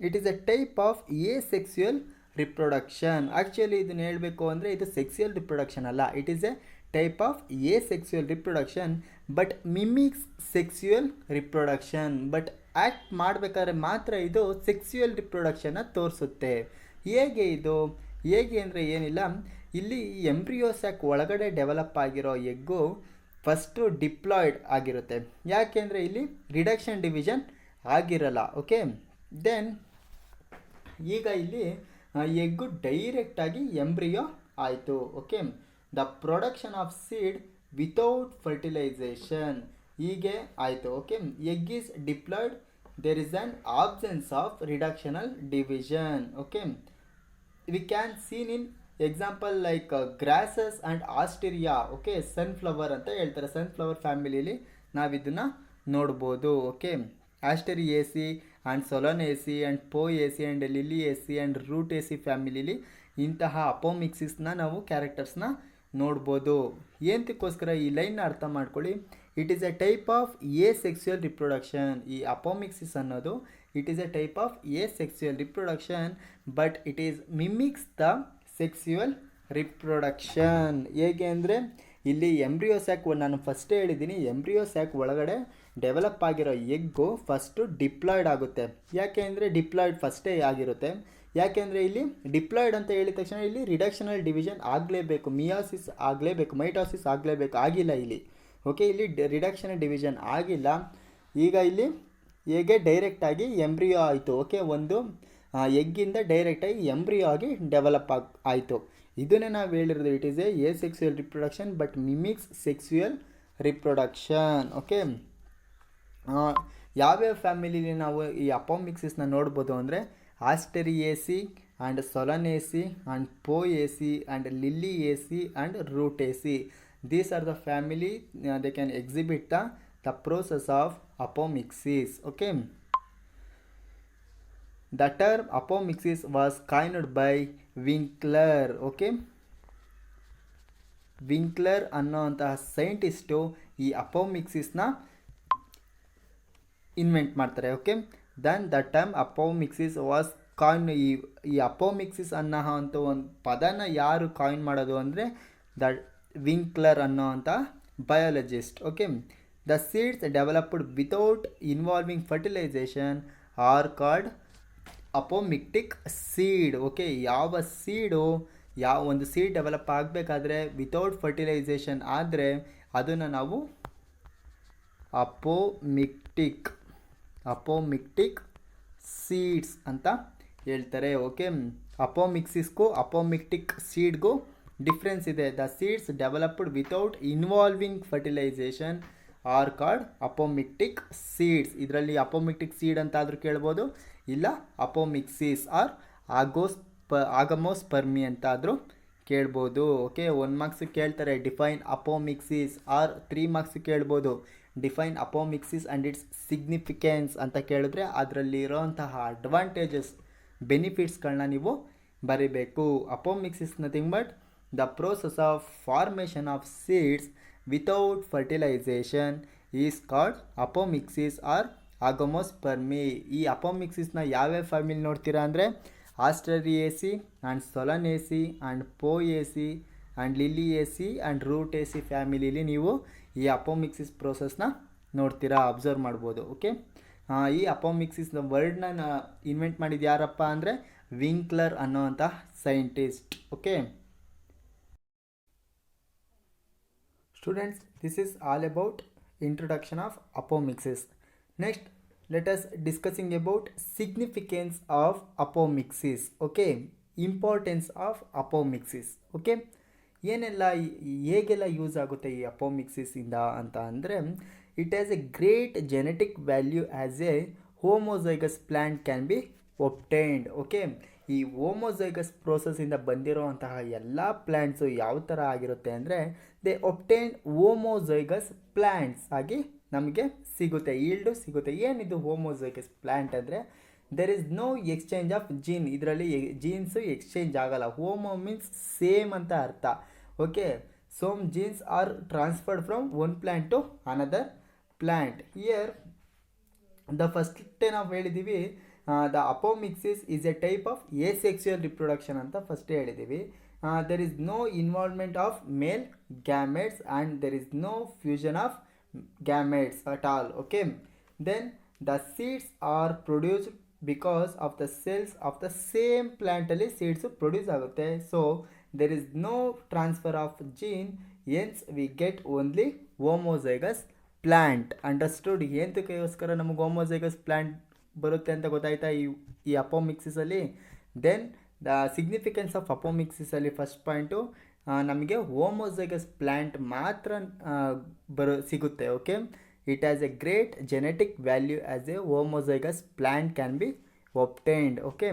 it is a type of asexual reproduction. Actually ಇದನ್ನು ಹೇಳಬೇಕು ಅಂದರೆ ಇದು ಸೆಕ್ಸುಯಲ್ ರಿಪ್ರೊಡಕ್ಷನ್ ಅಲ್ಲ, it is a type of asexual reproduction but mimics sexual reproduction. But act ಮಾಡಬೇಕಾದ್ರೆ ಮಾತ್ರ ಇದು ಸೆಕ್ಸುಯಲ್ ರಿಪ್ರೊಡಕ್ಷನ್ನ ತೋರಿಸುತ್ತೆ. ಹೇಗೆ ಅಂದರೆ ಏನಿಲ್ಲ, ಇಲ್ಲಿ ಎಂಬ್ರಿಯೋಸ್ಯಾಕ್ ಒಳಗಡೆ ಡೆವಲಪ್ ಆಗಿರೋ ಎಗ್ಗು ಫಸ್ಟು ಡಿಪ್ಲಾಯ್ಡ್ ಆಗಿರುತ್ತೆ, ಯಾಕೆಂದರೆ ಇಲ್ಲಿ ರಿಡಕ್ಷನ್ ಡಿವಿಷನ್ ಆಗಿರಲ್ಲ. ಓಕೆ, ದೆನ್ ಈಗ ಇಲ್ಲಿ ಎಗ್ಗು ಡೈರೆಕ್ಟಾಗಿ ಎಂಬ್ರಿಯೋ ಆಯಿತು. Okay, the production of seed without fertilisation ಹೀಗೆ ಆಯಿತು. Okay, egg is diploid, there is an absence of reductional division. Okay, we can seen in example like grasses and asteria. Okay, sunflower ಅಂತ ಹೇಳ್ತಾರೆ, sunflower ಫ್ಯಾಮಿಲಿಲಿ ನಾವಿದನ್ನು ನೋಡ್ಬೋದು. Okay, Asteraceae and Solanaceae and Poaceae and Liliaceae and Rutaceae ಫ್ಯಾಮಿಲಿಲಿ ಇಂತಹ ಅಪೋಮಿಕ್ಸಿಸ್ನ ನಾವು ಕ್ಯಾರೆಕ್ಟರ್ಸ್ನ ನೋಡ್ಬೋದು. ಏನಕ್ಕೋಸ್ಕರ ಈ ಲೈನ್ನ ಅರ್ಥ ಮಾಡ್ಕೊಳ್ಳಿ. It is a type of asexual reproduction. ಈ ಅಪೋಮಿಕ್ಸಿಸ್ ಅನ್ನೋದು it is a type of asexual reproduction but it is mimics the sexual reproduction. ಹೇಗೆ ಅಂದರೆ ಇಲ್ಲಿ ಎಂಬ್ರಿಯೋಸ್ಯಾಕ್, ನಾನು ಫಸ್ಟೇ ಹೇಳಿದ್ದೀನಿ, ಎಂಬ್ರಿಯೋಸ್ಯಾಕ್ ಒಳಗಡೆ ಡೆವಲಪ್ ಆಗಿರೋ ಎಗ್ಗು ಫಸ್ಟು ಡಿಪ್ಲಾಯ್ಡ್ ಆಗುತ್ತೆ. ಯಾಕೆ ಅಂದರೆ ಡಿಪ್ಲಾಯ್ಡ್ ಫಸ್ಟೇ ಆಗಿರುತ್ತೆ. ಯಾಕೆಂದರೆ ಇಲ್ಲಿ ಡಿಪ್ಲಾಯ್ಡ್ ಅಂತ ಹೇಳಿದ ತಕ್ಷಣ ಇಲ್ಲಿ ರಿಡಕ್ಷನಲ್ ಡಿವಿಷನ್ ಆಗಲೇಬೇಕು, ಮಿಯಾಸಿಸ್ ಆಗಲೇಬೇಕು, ಮೈಟಾಸಿಸ್ ಆಗಲೇಬೇಕು, ಆಗಿಲ್ಲ ಇಲ್ಲಿ. ಓಕೆ, ಇಲ್ಲಿ ರಿಡಕ್ಷನಲ್ ಡಿವಿಷನ್ ಆಗಿಲ್ಲ. ಈಗ ಇಲ್ಲಿ ಹೇಗೆ ಡೈರೆಕ್ಟಾಗಿ ಎಂಬ್ರಿಯೋ ಆಯಿತು. ಓಕೆ, ಒಂದು ಎಗ್ಗಿಂದ ಡೈರೆಕ್ಟಾಗಿ ಎಂಬ್ರಿಯೋ ಆಗಿ ಡೆವಲಪ್ ಆಯಿತು. ಇದನ್ನೇ ನಾವು ಹೇಳಿರೋದು, it is a asexual reproduction but mimics sexual reproduction. Okay, ಯಾವ್ಯಾವ ಫ್ಯಾಮಿಲಿಲಿ ನಾವು ಈ ಅಪೋಮಿಕ್ಸಿಸ್ನ ನೋಡ್ಬೋದು ಅಂದರೆ Asteraceae and Solanaceae and Poaceae and Liliaceae and Rutaceae. These are the family, they can exhibit the process of apomixis. Okay, the term apomixis was coined by Winkler. Okay, Winkler ಅನ್ನೋಂತಹ scientist ಈ ಅಪೋಮಿಕ್ಸಿಸ್ನ invent ಮಾಡ್ತಾರೆ. Okay, then the term apomixis was coin. ಈ apomixis ಅನ್ನೋ ಅಂಥ ಒಂದು ಪದನ ಯಾರು ಕಾಯಿನ್ ಮಾಡೋದು ಅಂದರೆ ದ ವಿಂಕ್ಲರ್ ಅನ್ನೋ ಅಂಥ biologist. Okay, the seeds developed without involving fertilisation are called apomictic seed. Okay, ಯಾವ ಸೀಡು ಒಂದು ಸೀಡ್ ಡೆವಲಪ್ ಆಗಬೇಕಾದ್ರೆ ವಿತೌಟ್ ಫರ್ಟಿಲೈಸೇಷನ್ ಆದರೆ ಅದನ್ನು ನಾವು ಅಪೋಮಿಕ್ಟಿಕ್ ಸೀಡ್ಸ್ ಅಂತ ಹೇಳ್ತಾರೆ. ಓಕೆ, ಅಪೋಮಿಕ್ಸಿಸ್ಗೂ ಅಪೋಮಿಕ್ಟಿಕ್ ಸೀಡ್ಗೂ ಡಿಫ್ರೆನ್ಸ್ ಇದೆ. The seeds developed without involving fertilisation are called apomictic seeds. ಇದರಲ್ಲಿ ಅಪೋಮಿಕ್ಟಿಕ್ ಸೀಡ್ ಅಂತಾದರೂ ಕೇಳ್ಬೋದು, ಇಲ್ಲ ಅಪೋಮಿಕ್ಸಿಸ್ ಆರ್ ಆಗಮೋಸ್ಪರ್ಮಿ ಅಂತಾದರೂ ಕೇಳ್ಬೋದು. ಓಕೆ, 1 ಮಾರ್ಕ್ಸ್ ಕೇಳ್ತಾರೆ ಡಿಫೈನ್ ಅಪೋಮಿಕ್ಸಿಸ್, ಆರ್ 3 ಮಾರ್ಕ್ಸ್ ಕೇಳ್ಬೋದು define apomixis and its significance ಅಂತ ಕೇಳಿದ್ರೆ ಅದರಲ್ಲಿರೋಂತಹ ಅಡ್ವಾಂಟೇಜಸ್ ಬೆನಿಫಿಟ್ಸ್ಗಳನ್ನ ನೀವು ಬರೀಬೇಕು. Apomixis nothing but the process of formation of seeds without fertilisation is called apomixis or agamospermy. ಈ ಅಪೋಮಿಕ್ಸಿಸ್ನ ಯಾವ್ಯಾವ ಫ್ಯಾಮಿಲಿ ನೋಡ್ತೀರಾ ಅಂದರೆ Asteraceae and Solanaceae and Poaceae and Liliaceae and Rutaceae ಫ್ಯಾಮಿಲಿಲಿ ನೀವು ಈ ಅಪೋಮಿಕ್ಸಿಸ್ ಪ್ರೋಸೆಸ್ನ ನೋಡ್ತೀರಾ, ಅಬ್ಸರ್ವ್ ಮಾಡ್ಬೋದು. ಓಕೆ, ಈ ಅಪೋಮಿಕ್ಸಿಸ್ ವರ್ಡ್ನ ಇನ್ವೆಂಟ್ ಮಾಡಿದ್ದು ಯಾರಪ್ಪ ಅಂದರೆ ವಿಂಕ್ಲರ್ ಅನ್ನೋ ಅಂಥ scientist. Okay students, this is all about introduction of apomixis. Next let us discussing about significance of apomixis. Okay, importance of apomixis. Okay, ಏನೆಲ್ಲ ಹೇಗೆಲ್ಲ ಯೂಸ್ ಆಗುತ್ತೆ ಈ ಅಪೋಮಿಕ್ಸಿಸ್ ಇಂದ ಅಂತ ಅಂದರೆ it has a great genetic value as a homozygous plant can be obtained. Okay, ಈ homozygous ಪ್ರೋಸೆಸ್ಸಿಂದ ಬಂದಿರೋವಂತಹ ಎಲ್ಲ ಪ್ಲ್ಯಾಂಟ್ಸು ಯಾವ ಥರ ಆಗಿರುತ್ತೆ ಅಂದರೆ ದೇ ಒಬ್ಟೈನ್ ಹೋಮೋಸೈಗಸ್ ಪ್ಲ್ಯಾಂಟ್ಸ್ ಆಗಿ ನಮಗೆ ಸಿಗುತ್ತೆ, ಈಲ್ಡು ಸಿಗುತ್ತೆ. ಏನಿದು ಹೋಮೋಸೈಗಸ್ ಪ್ಲ್ಯಾಂಟ್ ಅಂದರೆ there is no exchange of gene. ಇದರಲ್ಲಿ ಜೀನ್ಸು ಎಕ್ಸ್ಚೇಂಜ್ ಆಗಲ್ಲ. ಹೋಮೋ ಮೀನ್ಸ್ ಸೇಮ್ ಅಂತ ಅರ್ಥ. Okay, some genes are transferred from one plant to another plant. Here the first ನಾವು ಹೇಳಿದ್ದೀವಿ the apomixis is a type of asexual reproduction ಅಂತ first ಹೇಳಿದ್ದೀವಿ. There is no involvement of male gametes and there is no fusion of gametes at all. Okay, then the seeds are produced because of the cells of the same plant ಅಲ್ಲಿ seeds produce ಆಗುತ್ತೆ. So there is no transfer of gene, hence we get only homozygous plant. Understood? ಏನಕ್ಕೋಸ್ಕರ ನಮಗೆ homozygous plant ಬರುತ್ತೆ ಅಂತ ಗೊತ್ತಾಯ್ತಾ ಈ apomixis ಅಲ್ಲಿ. Then the significance of apomixis ಅಲ್ಲಿ ಫಸ್ಟ್ ಪಾಯಿಂಟು ನಮಗೆ ಹೋಮೋಸೈಗಸ್ ಪ್ಲ್ಯಾಂಟ್ ಮಾತ್ರ ಸಿಗುತ್ತೆ. Okay, it has a great genetic value as a homozygous plant can be obtained. Okay,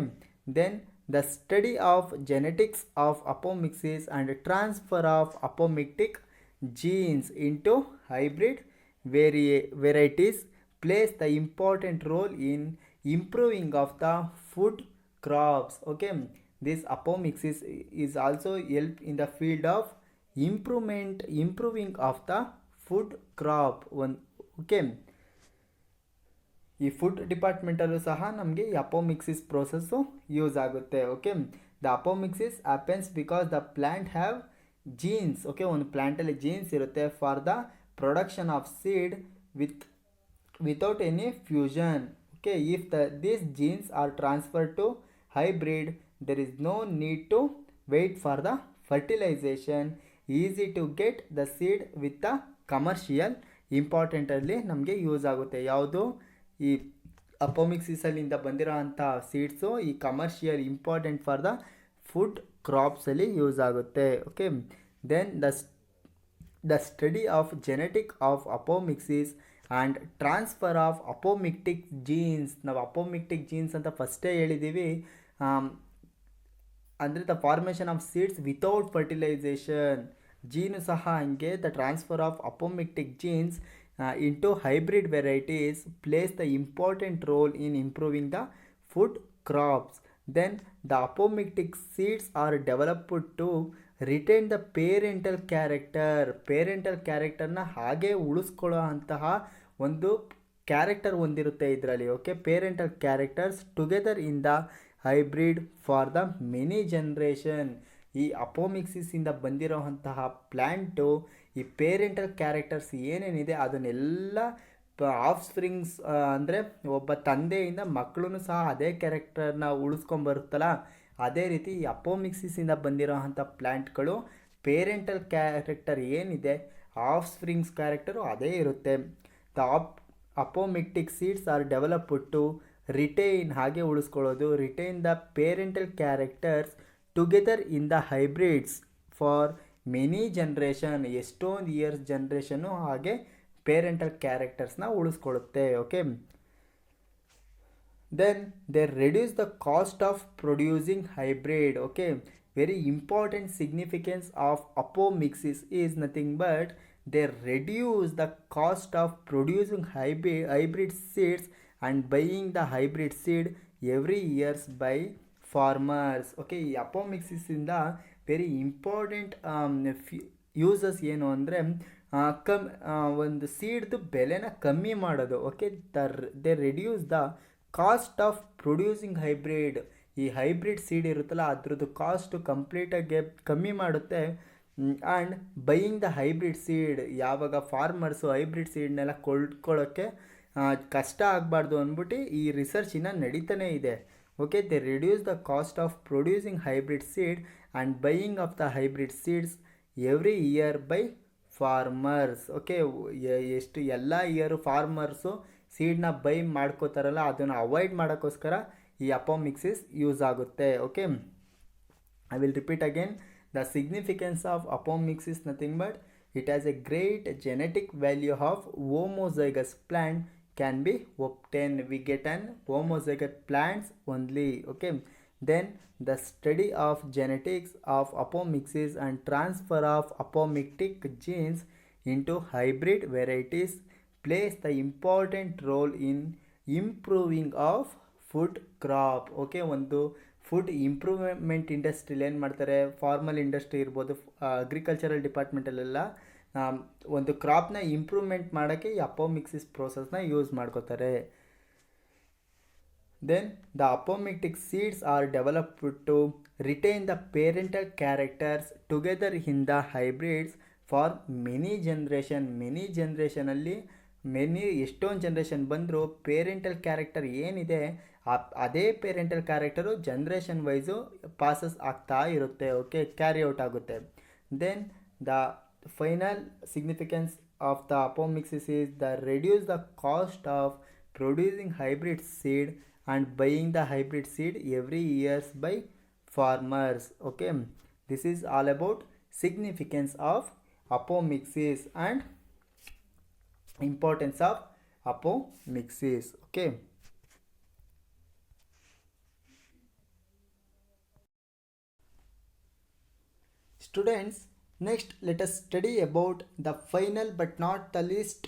then the study of genetics of apomixis and transfer of apomictic genes into hybrid varieties plays the important role in improving of the food crops. Okay, this apomixis is also help in the field of improving of the food crop. Okay, ಈ food ಡಿಪಾರ್ಟ್ಮೆಂಟಲ್ಲೂ ಸಹ ನಮಗೆ ಈ apomixis process use ಆಗುತ್ತೆ. Okay, the apomixis happens because the plant have jeans. Okay, ಒಂದು ಪ್ಲ್ಯಾಂಟಲ್ಲಿ jeans ಇರುತ್ತೆ for the production of seed without any fusion. Okay, if these genes are transferred to hybrid, there is no need to wait for the fertilization. Easy to get the seed with the commercial important ಅಲ್ಲಿ ನಮಗೆ use ಆಗುತ್ತೆ. ಯಾವುದು ಈ ಅಪೋಮಿಕ್ಸಿಸಲ್ಲಿಂದ ಬಂದಿರೋ ಅಂಥ seeds ಈ commercial important for the food ಕ್ರಾಪ್ಸಲ್ಲಿ use ಆಗುತ್ತೆ. Okay, then the study of genetic of apomixis and transfer of apomictic genes. ನಾವು ಅಪೋಮಿಕ್ಟಿಕ್ ಜೀನ್ಸ್ ಅಂತ ಫಸ್ಟೇ ಹೇಳಿದ್ದೀವಿ, ಅಂದರೆ the formation of seeds without fertilization. Gene ಸಹ ಹಂಗೆ the transfer of apomictic genes into hybrid varieties plays the important role in improving the food crops. Then the apomictic seeds are developed to retain the parental ಕ್ಯಾರೆಕ್ಟರ್ನ ಹಾಗೆ ಉಳಿಸ್ಕೊಳ್ಳೋ ಅಂತಹ ಒಂದು character ಹೊಂದಿರುತ್ತೆ ಇದರಲ್ಲಿ. Okay, parental characters together in the hybrid for the many generation. ಈ ಅಪೋಮಿಕ್ಸಿಸಿಂದ ಬಂದಿರೋಂತಹ plant ಈ parental characters ಏನೇನಿದೆ ಅದನ್ನೆಲ್ಲ ಆಫ್ ಸ್ಪ್ರಿಂಗ್ಸ್ ಅಂದರೆ ಒಬ್ಬ ತಂದೆಯಿಂದ ಮಕ್ಕಳು ಸಹ ಅದೇ ಕ್ಯಾರೆಕ್ಟರ್ನ ಉಳಿಸ್ಕೊಂಬರುತ್ತಲ್ಲ, ಅದೇ ರೀತಿ ಈ ಅಪೋಮಿಕ್ಸಿಸಿಂದ ಬಂದಿರೋಂಥ ಪ್ಲ್ಯಾಂಟ್ಗಳು ಪೇರೆಂಟಲ್ ಕ್ಯಾರೆಕ್ಟರ್ ಏನಿದೆ ಆಫ್ ಸ್ಪ್ರಿಂಗ್ಸ್ ಕ್ಯಾರೆಕ್ಟರು ಅದೇ ಇರುತ್ತೆ. The apomictic seeds are developed to retain, ಹಾಗೆ ಉಳಿಸ್ಕೊಳ್ಳೋದು, retain the parental characters together in the hybrids for many generation, ಎಷ್ಟೊಂದು ಇಯರ್ಸ್ ಜನ್ರೇಷನ್ನು ಹಾಗೆ ಪೇರೆಂಟಲ್ ಕ್ಯಾರೆಕ್ಟರ್ಸ್ನ ಉಳಿಸ್ಕೊಳ್ಳುತ್ತೆ. Okay, then they reduce the cost of producing hybrid. Okay, very important significance of apomixis is nothing but they reduce the cost of producing hybrid seeds and buying the hybrid seed every years by farmers. Okay, ಈ ಅಪೋಮಿಕ್ಸಿಸಿಂದ very important uses ಏನು ಅಂದರೆ ಒಂದು ಸೀಡ್ದು ಬೆಲೆನ ಕಮ್ಮಿ ಮಾಡೋದು. Okay, they reduce the cost of producing hybrid. ಈ hybrid seed ಇರುತ್ತಲ್ಲ ಅದ್ರದ್ದು cost ಕಂಪ್ಲೀಟಾಗಿ ಕಮ್ಮಿ ಮಾಡುತ್ತೆ. And buying the hybrid seed, ಯಾವಾಗ ಫಾರ್ಮರ್ಸು ಹೈಬ್ರಿಡ್ ಸೀಡ್ನೆಲ್ಲ ಕೊಳ್ಳೋಕ್ಕೆ ಕಷ್ಟ ಆಗಬಾರ್ದು ಅಂದ್ಬಿಟ್ಟು ಈ ರಿಸರ್ಚ್ ಇನ್ನೂ ನಡೀತಾನೇ ಇದೆ. Okay, they reduce the cost of producing hybrid seed and buying of the hybrid seeds every year by farmers. Okay, ಎಷ್ಟು ಎಲ್ಲ ಇಯರು ಫಾರ್ಮರ್ಸು ಸೀಡ್ನ ಬೈ ಮಾಡ್ಕೋತಾರಲ್ಲ ಅದನ್ನು ಅವಾಯ್ಡ್ ಮಾಡೋಕ್ಕೋಸ್ಕರ ಈ ಅಪೋಮಿಕ್ಸಿಸ್ ಯೂಸ್ ಆಗುತ್ತೆ. Okay, I will repeat again. The significance of apomixis is nothing but it has a great genetic value of homozygous plant can be obtained. We get an homozygous plants only. Okay, then the study of genetics of apomixis and transfer of apomictic genes into hybrid varieties plays the important role in improving of food crop. Okay, ಒಂದು food improvement ಇಂಡಸ್ಟ್ರಿಲಿ ಏನು ಮಾಡ್ತಾರೆ, formal industry ಇರ್ಬೋದು, agricultural ಡಿಪಾರ್ಟ್ಮೆಂಟಲ್ಲೆಲ್ಲ ಒಂದು ಕ್ರಾಪ್ನ improvement ಮಾಡೋಕ್ಕೆ ಈ ಅಪೋಮಿಕ್ಸಿಸ್ ಪ್ರೋಸೆಸ್ನ ಯೂಸ್ ಮಾಡ್ಕೋತಾರೆ. Then the apomictic seeds are developed to retain the parental characters together in the hybrids for many ಜನ್ರೇಷನಲ್ಲಿ ಎಷ್ಟೊಂದು ಜನ್ರೇಷನ್ ಬಂದರೂ ಪೇರೆಂಟಲ್ ಕ್ಯಾರೆಕ್ಟರ್ ಏನಿದೆ ಅದೇ parental character generation wise passes ಆಗ್ತಾ ಇರುತ್ತೆ. ಓಕೆ, ಕ್ಯಾರಿ ಔಟ್ ಆಗುತ್ತೆ. Then the final significance of the apomixis is the reduce the cost of producing hybrid seed and buying the hybrid seed every years by farmers. Okay, this is all about significance of apomixis and importance of apomixis. Okay, students, next let us study about the final but not the least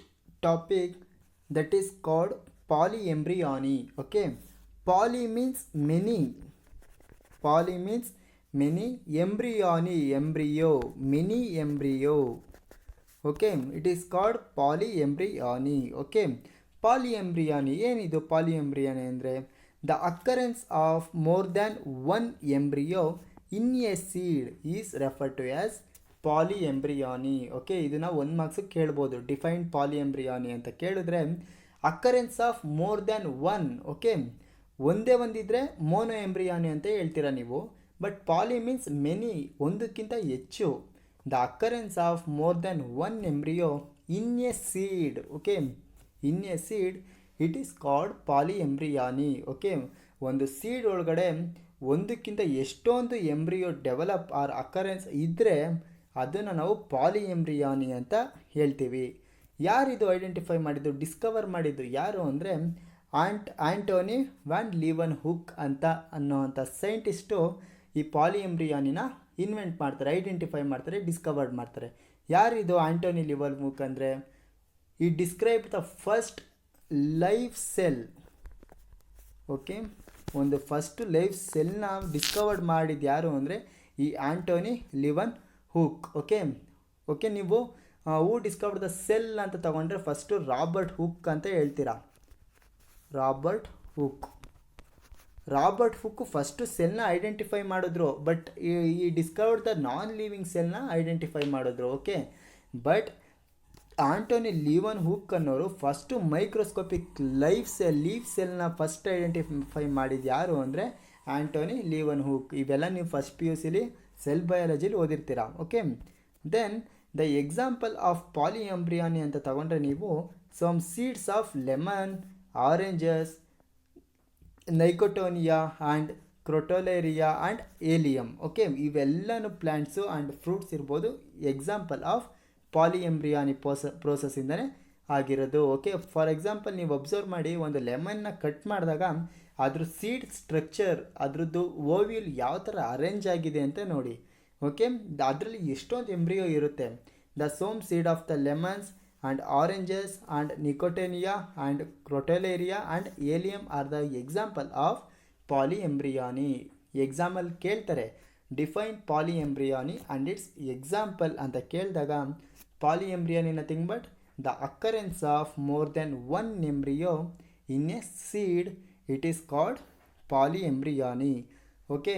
topic, that is called polyembryony. Okay, poly means many, embryony embryo, mini embryo. Okay, it is called polyembryony. Okay, polyembryony ಏನಿದು polyembryony ಅಂದರೆ the occurrence of more than one embryo in a seed is referred to as polyembryony. Okay, ಇದನ್ನು 1 marks ಕೇಳ್ಬೋದು. Define polyembryony ಅಂತ ಕೇಳಿದ್ರೆ occurrence of more than one. Okay, ಒಂದೇ ಒಂದಿದ್ರೆ mono ಎಂಬ್ರಿಯಾನಿ ಅಂತ ಹೇಳ್ತೀರಾ ನೀವು. ಬಟ್ ಪಾಲಿ ಮೀನ್ಸ್ ಮೆನಿ, ಒಂದಕ್ಕಿಂತ ಹೆಚ್ಚು. The occurrence of more than one embryo in a seed. Okay, in a seed it is called polyembryony. Okay, ಒಂದು ಸೀಡ್ ಒಳಗಡೆ ಒಂದಕ್ಕಿಂತ ಎಷ್ಟೊಂದು ಎಂಬ್ರಿಯೋ ಡೆವಲಪ್ ಆರ್ ಅಕರೆನ್ಸ್ ಇದ್ದರೆ ಅದನ್ನು ನಾವು ಪಾಲಿಎಂಬ್ರಿಯಾನಿ ಅಂತ ಹೇಳ್ತೀವಿ. ಯಾರಿದು ಐಡೆಂಟಿಫೈ ಮಾಡಿದ್ದು, ಡಿಸ್ಕವರ್ ಮಾಡಿದ್ದು ಯಾರು ಅಂದರೆ ಆಂಟೋನಿ ವ್ಯಾನ್ ಲೀವನ್ ಹುಕ್ ಅಂತ ಅನ್ನೋವಂಥ ಸೈಂಟಿಸ್ಟು ಈ ಪಾಲಿಎಂಬ್ರಿಯಾನಿನ ಇನ್ವೆಂಟ್ ಮಾಡ್ತಾರೆ, ಐಡೆಂಟಿಫೈ ಮಾಡ್ತಾರೆ, ಡಿಸ್ಕವರ್ಡ್ ಮಾಡ್ತಾರೆ. ಯಾರಿದು ಆಂಟೋನಿ ಲಿವನ್ ಹುಕ್ ಅಂದರೆ ಈ describe the first life cell. Okay, ಒಂದು ಫಸ್ಟ್ ಲೈಫ್ ಸೆಲ್ನ ಡಿಸ್ಕವರ್ಡ್ ಮಾಡಿದ್ದು ಯಾರು ಅಂದರೆ ಈ ಆಂಟೋನಿ ಲಿವನ್ ಹುಕ್. ಓಕೆ, ನೀವು ಹೂ ಡಿಸ್ಕವರ್ಡ್ ದ ಸೆಲ್ ಅಂತ ತಗೊಂಡ್ರೆ ಫಸ್ಟು ರಾಬರ್ಟ್ ಹುಕ್ ಅಂತ ಹೇಳ್ತೀರಾ. ರಾಬರ್ಟ್ ಹುಕ್. ರಾಬರ್ಟ್ ಹುಕ್ ಫಸ್ಟು ಸೆಲ್ನ ಐಡೆಂಟಿಫೈ ಮಾಡಿದ್ರು, ಬಟ್ ಈ ಡಿಸ್ಕವರ್ಡ್ ದ ನಾನ್ ಲಿವಿಂಗ್ ಸೆಲ್ನ ಐಡೆಂಟಿಫೈ ಮಾಡಿದ್ರು. Okay, but Anthony Leeuwenhoek ಅನ್ನೋರು ಫಸ್ಟು ಮೈಕ್ರೋಸ್ಕೋಪಿಕ್ ಲೀಫ್ ಸೆಲ್ನ ಫಸ್ಟ್ ಐಡೆಂಟಿಫೈ ಮಾಡಿದ್ದು ಯಾರು ಅಂದರೆ ಆಂಟೋನಿ ಲೀವನ್ ಹುಕ್. ಇವೆಲ್ಲ ನೀವು ಫಸ್ಟ್ ಪಿ ಯು ಸಿಲಿ ಸೆಲ್ ಬಯಾಲಜಿಲಿ ಓದಿರ್ತೀರಾ. Okay, then the example of polyembryony ಅಂತ ತಗೊಂಡ್ರೆ ನೀವು some seeds of lemon, oranges, nicotiana and crotalaria and allium. Okay, ಇವೆಲ್ಲನೂ ಪ್ಲ್ಯಾಂಟ್ಸು ಆ್ಯಂಡ್ ಫ್ರೂಟ್ಸ್ ಇರ್ಬೋದು ಎಕ್ಸಾಂಪಲ್ ಆಫ್ ಪಾಲಿಎಂಬ್ರಿಯಾನಿ ಪ್ರೋಸೆಸ್ಸಿಂದನೇ ಆಗಿರೋದು. ಓಕೆ, ಫಾರ್ ಎಕ್ಸಾಂಪಲ್ ನೀವು ಅಬ್ಸರ್ವ್ ಮಾಡಿ, ಒಂದು ಲೆಮನ್ನ ಕಟ್ ಮಾಡಿದಾಗ ಅದ್ರ ಸೀಡ್ ಸ್ಟ್ರಕ್ಚರ್, ಅದ್ರದ್ದು ಓವ್ಯೂಲ್ ಯಾವ ಥರ ಅರೇಂಜ್ ಆಗಿದೆ ಅಂತ ನೋಡಿ. ಓಕೆ, ಅದರಲ್ಲಿ ಎಷ್ಟೊಂದು ಎಂಬ್ರಿಯೋ ಇರುತ್ತೆ. The some seed of the lemons and oranges and nicotiana and crotalaria and allium are the example of polyembryony. Example ಕೇಳ್ತಾರೆ, define polyembryony and its example ಅಂತ ಕೇಳಿದಾಗ polyembryony nothing but the occurrence of more than one embryo in a seed, it is called polyembryony. Okay,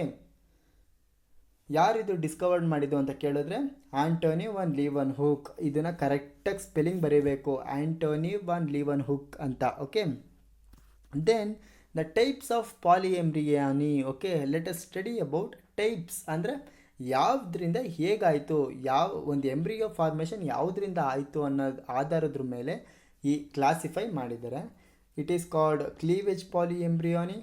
ಯಾರಿದು discovered ಮಾಡಿದ್ದು ಅಂತ ಕೇಳಿದ್ರೆ Antony van ಲೀವನ್ hook. ಇದನ್ನು ಕರೆಕ್ಟಾಗಿ spelling ಬರೀಬೇಕು, ಆಂಟೋನಿ ವಾನ್ ಲೀವನ್ ಹುಕ್ ಅಂತ. Okay, then the types of polyembryony. Okay, let us study about types. ಅಂದರೆ ಯಾವುದರಿಂದ ಹೇಗಾಯಿತು, ಯಾವ ಒಂದು ಎಂಬ್ರಿಯೋ ಫಾರ್ಮೇಷನ್ ಯಾವುದರಿಂದ ಆಯಿತು ಅನ್ನೋದು ಆಧಾರದ ಮೇಲೆ ಈ ಕ್ಲಾಸಿಫೈ ಮಾಡಿದ್ದಾರೆ. It is called cleavage polyembryony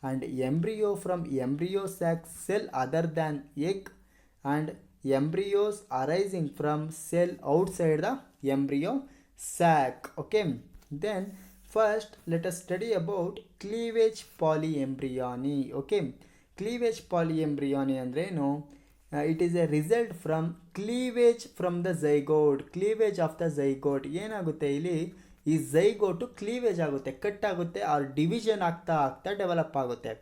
and embryo from embryo sac cell other than egg and embryos arising from cell outside the embryo sac. Okay, then first let us study about cleavage polyembryony. Okay, cleavage polyembryony andrenu, it is a result from cleavage from the zygote. Cleavage of the zygote ಏನಾಗುತ್ತೆ, ಇಲ್ಲಿ ಈ zygote cleavage ಆಗುತ್ತೆ, cut ಆಗುತ್ತೆ, R division ಆಗ್ತಾ ಆಗ್ತಾ develop ಆಗುತ್ತೆ.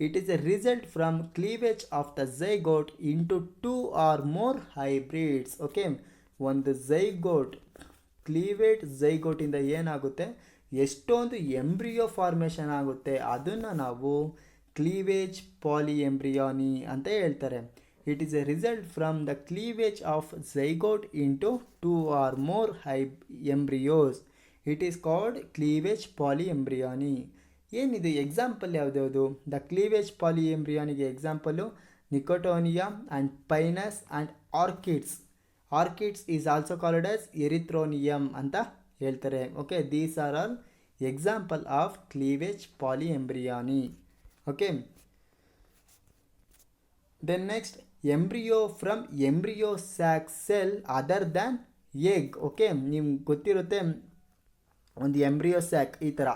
It is a result from cleavage of the zygote into 2 or more hybrids. Okay, ಒಂದು zygote cleavage ಝೈಗೋಟಿಂದ ಏನಾಗುತ್ತೆ, ಎಷ್ಟೊಂದು ಎಂಬ್ರಿಯೋ ಫಾರ್ಮೇಷನ್ ಆಗುತ್ತೆ, ಅದನ್ನು ನಾವು ಕ್ಲೀವೇಜ್ ಪಾಲಿಎಂಬ್ರಿಯಾನಿ ಅಂತ ಹೇಳ್ತಾರೆ. It is a result from the cleavage of zygote into 2 or more embryos. It is called cleavage polyembryony. ಏನಿದು example ಯಾವುದ್ಯಾವುದು? ದ ಕ್ಲೀವೇಜ್ ಪಾಲಿಎಂಬ್ರಿಯಾನಿಗೆ example nicotiana and pinus and orchids. Orchids is also called as erythronium ಅಂತ ಹೇಳ್ತಾರೆ. Okay, these are all example of cleavage polyembryony. Okay, then next embryo from embryo sac cell other than egg. Okay, ನಿಮ್ಗೆ ಗೊತ್ತಿರುತ್ತೆ ಒಂದು embryo sac ಈ ಥರ